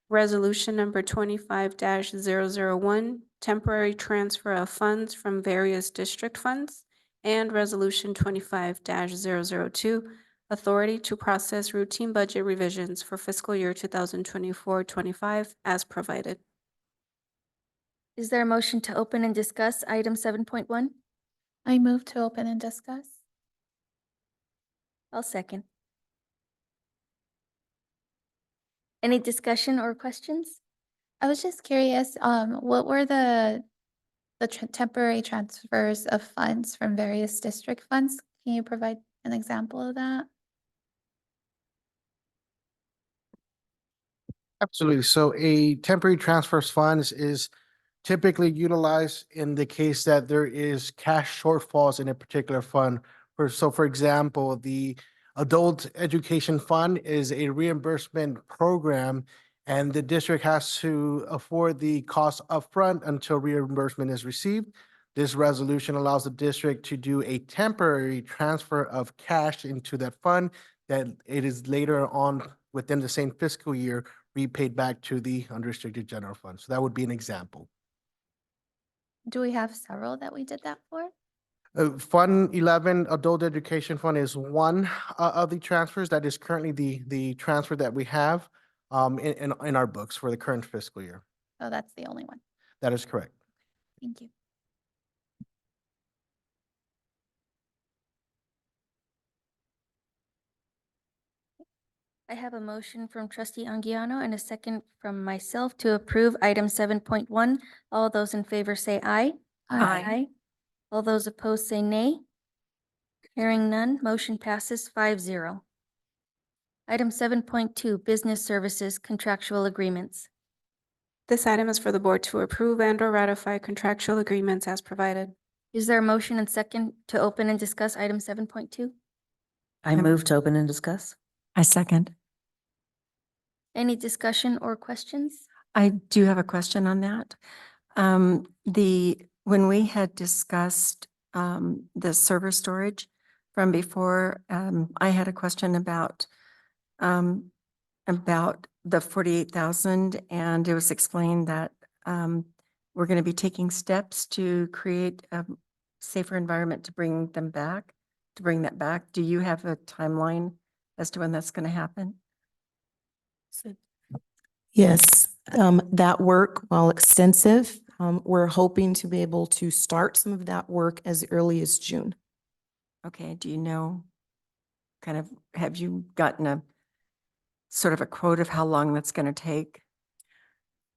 Resolution number 25-001, temporary transfer of funds from various district funds. And resolution 25-002, authority to process routine budget revisions for fiscal year 2024-25 as provided. Is there a motion to open and discuss item 7.1? I move to open and discuss. I'll second. Any discussion or questions? I was just curious, what were the temporary transfers of funds from various district funds? Can you provide an example of that? Absolutely. So a temporary transfers funds is typically utilized in the case that there is cash shortfalls in a particular fund. For example, the Adult Education Fund is a reimbursement program, and the district has to afford the cost upfront until reimbursement is received. This resolution allows the district to do a temporary transfer of cash into that fund that it is later on within the same fiscal year repaid back to the unrestricted general fund. So that would be an example. Do we have several that we did that for? Fund 11, Adult Education Fund, is one of the transfers. That is currently the transfer that we have in our books for the current fiscal year. Oh, that's the only one. That is correct. Thank you. I have a motion from trustee Anguiano and a second from myself to approve item 7.1. All those in favor say aye. Aye. All those opposed say nay. Hearing none, motion passes 5-0. Item 7.2, Business Services Contractual Agreements. This item is for the board to approve and/or ratify contractual agreements as provided. Is there a motion and second to open and discuss item 7.2? I move to open and discuss. I second. Any discussion or questions? I do have a question on that. When we had discussed the server storage from before, I had a question about the 48,000, and it was explained that we're going to be taking steps to create a safer environment to bring that back. Do you have a timeline as to when that's going to happen? Yes, that work, while extensive, we're hoping to be able to start some of that work as early as June. Okay, do you know, have you gotten a sort of a quote of how long that's going to take?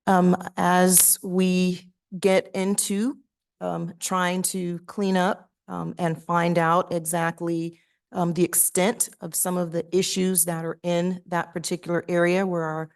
As we get into trying to clean up and find out exactly the extent of some of the issues that are in that particular area where our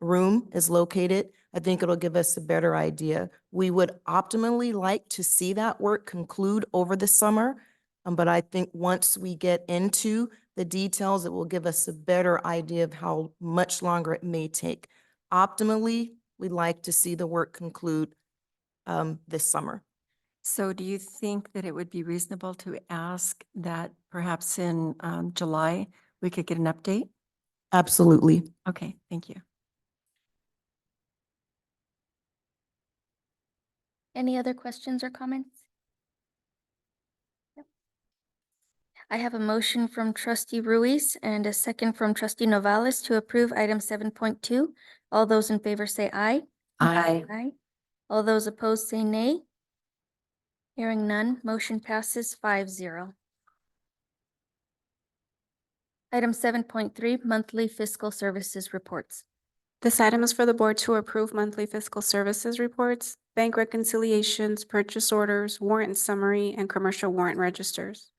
room is located, I think it'll give us a better idea. We would optimally like to see that work conclude over the summer, but I think once we get into the details, it will give us a better idea of how much longer it may take. Optimally, We'd like to see the work conclude this summer. So do you think that it would be reasonable to ask that perhaps in July, we could get an update? Absolutely. Okay, thank you. Any other questions or comments? Yep. I have a motion from trustee Ruiz and a second from trustee Novales to approve item 7.2. All those in favor say aye. Aye. Aye. All those opposed say nay. Hearing none, motion passes 5-0. Item 7.3, monthly fiscal services reports. This item is for the board to approve monthly fiscal services reports, bank reconciliations, purchase orders, warrant summary, and commercial warrant registers.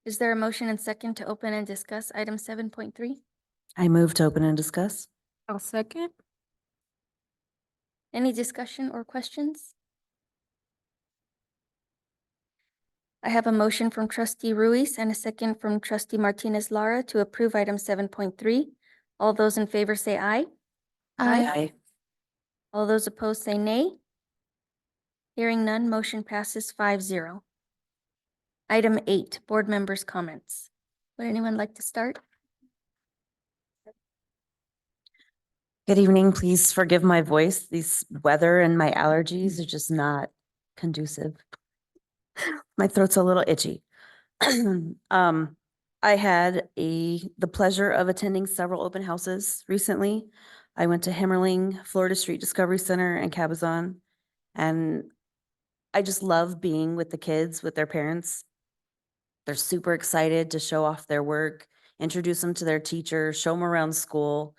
Is there a motion and second to open and discuss item 7.3? I move to open and discuss. I'll second. Any discussion or questions? I have a motion from trustee Ruiz and a second from trustee Martinez Lara to approve item 7.3. All those in favor say aye. Aye. All those opposed say nay. Hearing none, motion passes 5-0. Item 8, board members' comments. Would anyone like to start? Good evening. Please forgive my voice. This weather and my allergies are just not conducive. My throat's a little itchy. I had the pleasure of attending several open houses recently. I went to Himmerling, Florida Street Discovery Center, and Cabazon. And I just love being with the kids, with their parents. They're super excited to show off their work, introduce them to their teacher, show them around school.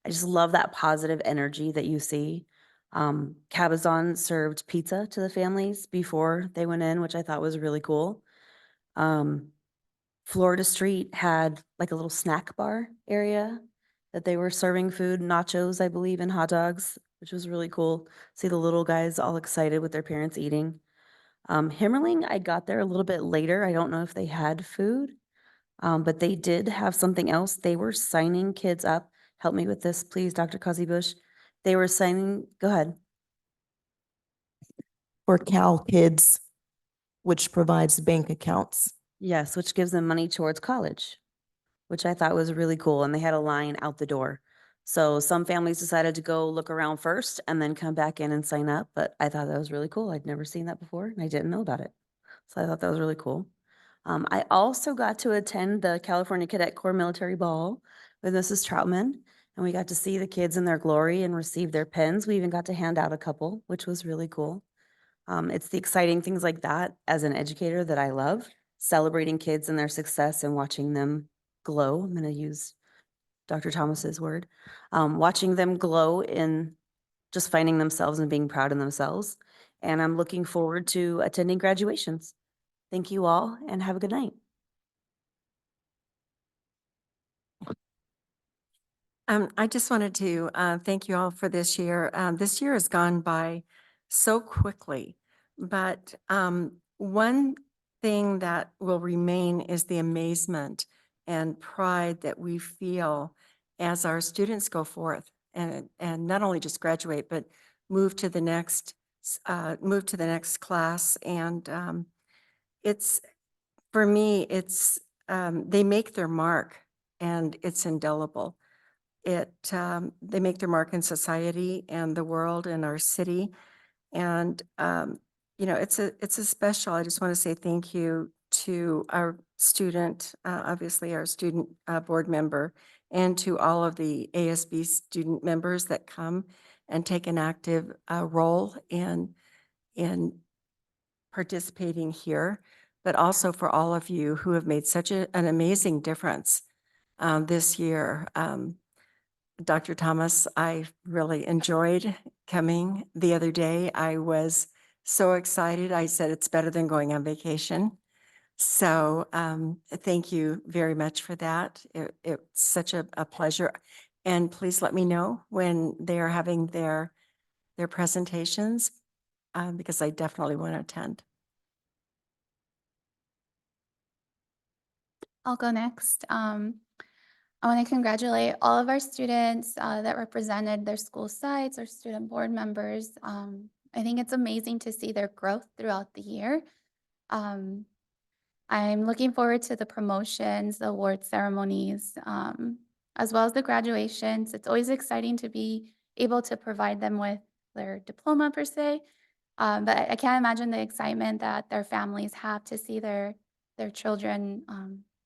I just love that positive energy that you see. Cabazon served pizza to the families before they went in, which I thought was really cool. Florida Street had like a little snack bar area that they were serving food, nachos, I believe, and hot dogs, which was really cool. See the little guys all excited with their parents eating. Himmerling, I got there a little bit later. I don't know if they had food, but they did have something else. They were signing kids up. Help me with this, please, Dr. Kazi Bush. They were signing, go ahead. For Cal Kids, which provides bank accounts. Yes, which gives them money towards college, which I thought was really cool. And they had a line out the door. So some families decided to go look around first and then come back in and sign up. But I thought that was really cool. I'd never seen that before and I didn't know about it. So I thought that was really cool. I also got to attend the California Cadet Corps Military Ball with Mrs. Troutman. And we got to see the kids in their glory and receive their pins. We even got to hand out a couple, which was really cool. It's the exciting things like that as an educator that I love, celebrating kids and their success and watching them glow. I'm going to use Dr. Thomas's word, watching them glow in just finding themselves and being proud of themselves. And I'm looking forward to attending graduations. Thank you all and have a good night. I just wanted to thank you all for this year. This year has gone by so quickly, but one thing that will remain is the amazement and pride that we feel as our students go forth and not only just graduate, but move to the next class. And it's, for me, it's they make their mark and it's indelible. They make their mark in society and the world and our city. And, it's a special, I just want to say thank you to our student, obviously our student board member, and to all of the ASB student members that come and take an active role in participating here, but also for all of you who have made such an amazing difference this year. Dr. Thomas, I really enjoyed coming the other day. I was so excited. I said it's better than going on vacation. So thank you very much for that. It's such a pleasure. And please let me know when they are having their presentations because I definitely want to attend. I'll go next. I want to congratulate all of our students that represented their school sites, our student board members. I think it's amazing to see their growth throughout the year. Um, I'm looking forward to the promotions, the award ceremonies, as well as the graduations. It's always exciting to be able to provide them with their diploma per se. But I can't imagine the excitement that their families have to see their children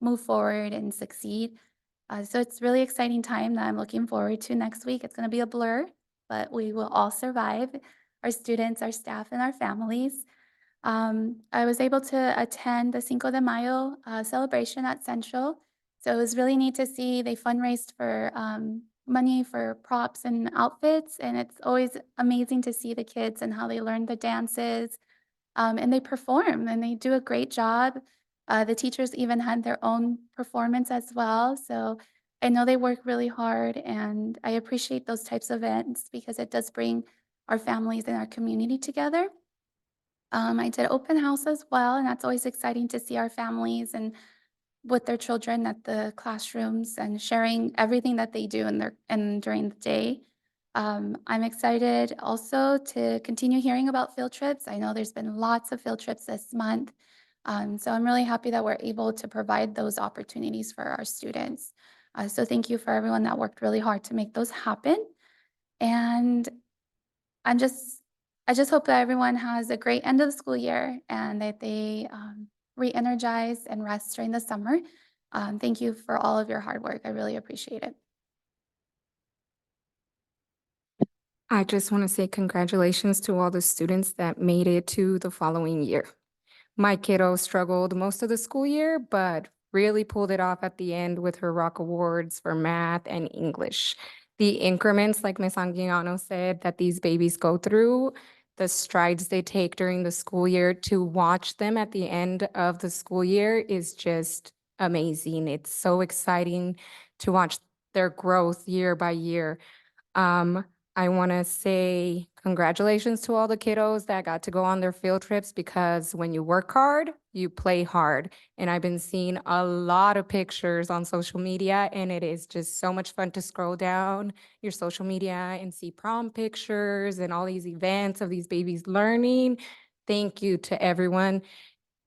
move forward and succeed. So it's really exciting time that I'm looking forward to next week. It's going to be a blur, but we will all survive. Our students, our staff, and our families. I was able to attend the Cinco de Mayo celebration at Central. So it was really neat to see they fundraised for money for props and outfits. And it's always amazing to see the kids and how they learn the dances. And they perform and they do a great job. The teachers even had their own performance as well. So I know they work really hard and I appreciate those types of events because it does bring our families and our community together. I did open house as well, and that's always exciting to see our families and with their children at the classrooms and sharing everything that they do in their and during the day. I'm excited also to continue hearing about field trips. I know there's been lots of field trips this month. So I'm really happy that we're able to provide those opportunities for our students. So thank you for everyone that worked really hard to make those happen. And I'm just I just hope that everyone has a great end of the school year and that they re-energize and rest during the summer. Thank you for all of your hard work. I really appreciate it. I just want to say congratulations to all the students that made it to the following year. My kiddo struggled most of the school year, but really pulled it off at the end with her rock awards for math and English. The increments, like Ms. Anguiano said, that these babies go through, the strides they take during the school year, to watch them at the end of the school year is just amazing. It's so exciting to watch their growth year by year. Um, I want to say congratulations to all the kiddos that got to go on their field trips, because when you work hard, you play hard. And I've been seeing a lot of pictures on social media, and it is just so much fun to scroll down your social media and see prom pictures and all these events of these babies learning. Thank you to everyone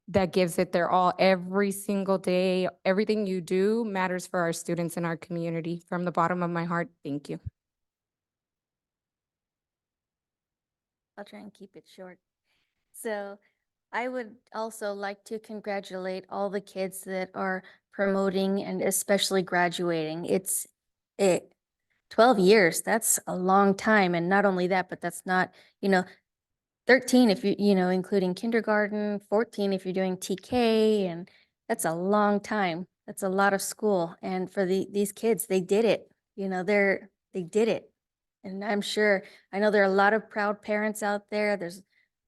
that gives it their all every single day. Everything you do matters for our students in our community. From the bottom of my heart, thank you. I'll try and keep it short. So I would also like to congratulate all the kids that are promoting and especially graduating. It's 12 years, that's a long time. And not only that, but that's not, 13 if including kindergarten, 14 if you're doing TK, and that's a long time. That's a lot of school. And for these kids, they did it. They did it. And I know there are a lot of proud parents out there. There's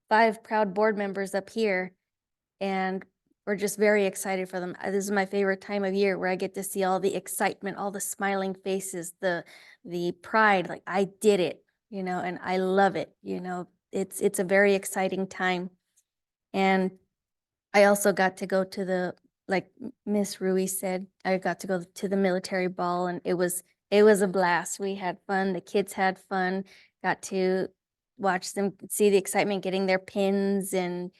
5 proud board members up here, and we're just very excited for them. This is my favorite time of year where I get to see all the excitement, all the smiling faces, the pride, like I did it, and I love it, It's a very exciting time. And I also got to go to like Miss Rui said, I got to go to the military ball, and it was a blast. We had fun. The kids had fun. Got to watch them see the excitement getting their pins, and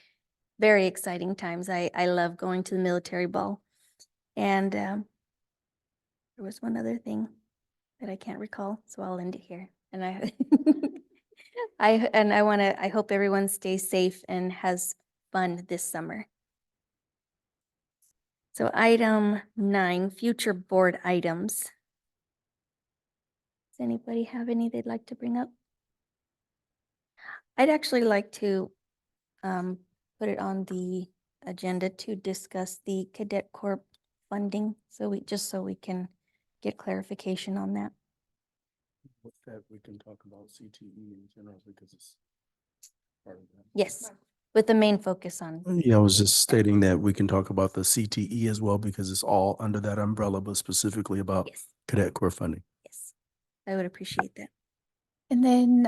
very exciting times. I love going to the military ball. And there was one other thing that I can't recall, so I'll end it here. And I hope everyone stays safe and has fun this summer. So item 9, future board items. Does anybody have any they'd like to bring up? I'd actually like to put it on the agenda to discuss the Cadet Corp funding, so we can get clarification on that. With that, we can talk about CTE in general because it's part of that. Yes, with the main focus on. Yeah, I was just stating that we can talk about the CTE as well because it's all under that umbrella, but specifically about Yes. Cadet Corps funding. Yes, I would appreciate that. And then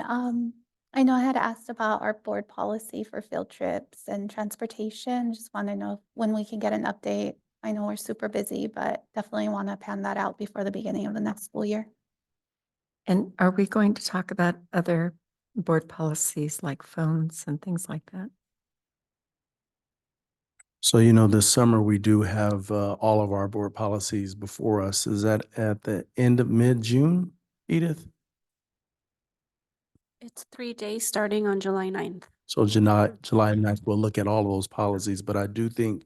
I know I had asked about our board policy for field trips and transportation. Just want to know when we can get an update I know we're super busy, but definitely want to pan that out before the beginning of the next school year. And are we going to talk about other board policies like phones and things like that? So, this summer we do have all of our board policies before us. Is that at the end of mid-June, Edith? It's 3 days starting on July 9th. So July 9th, we'll look at all of those policies, but I do think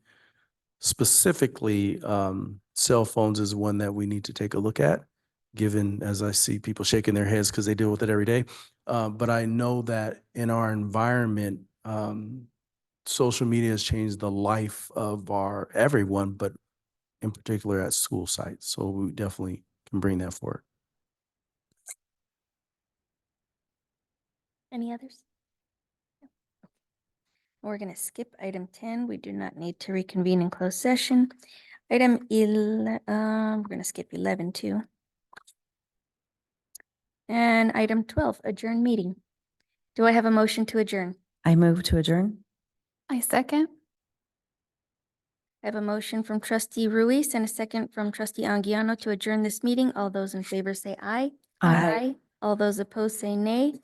specifically, cell phones is one that we need to take a look at, given as I see people shaking their heads because they deal with it every day. But I know that in our environment, social media has changed the life of everyone, but in particular at school sites. So we definitely can bring that forward. Any others? We're going to skip item 10. We do not need to reconvene in closed session. We're going to skip 11 too. And item 12, adjourn meeting. Do I have a motion to adjourn? I move to adjourn. I second. I have a motion from trustee Ruiz and a second from trustee Anguiano to adjourn this meeting. All those in favor say aye. Aye. All those opposed say nay.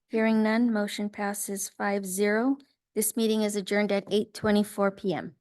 Hearing none, motion passes 5-0. This meeting is adjourned at 8:24 PM.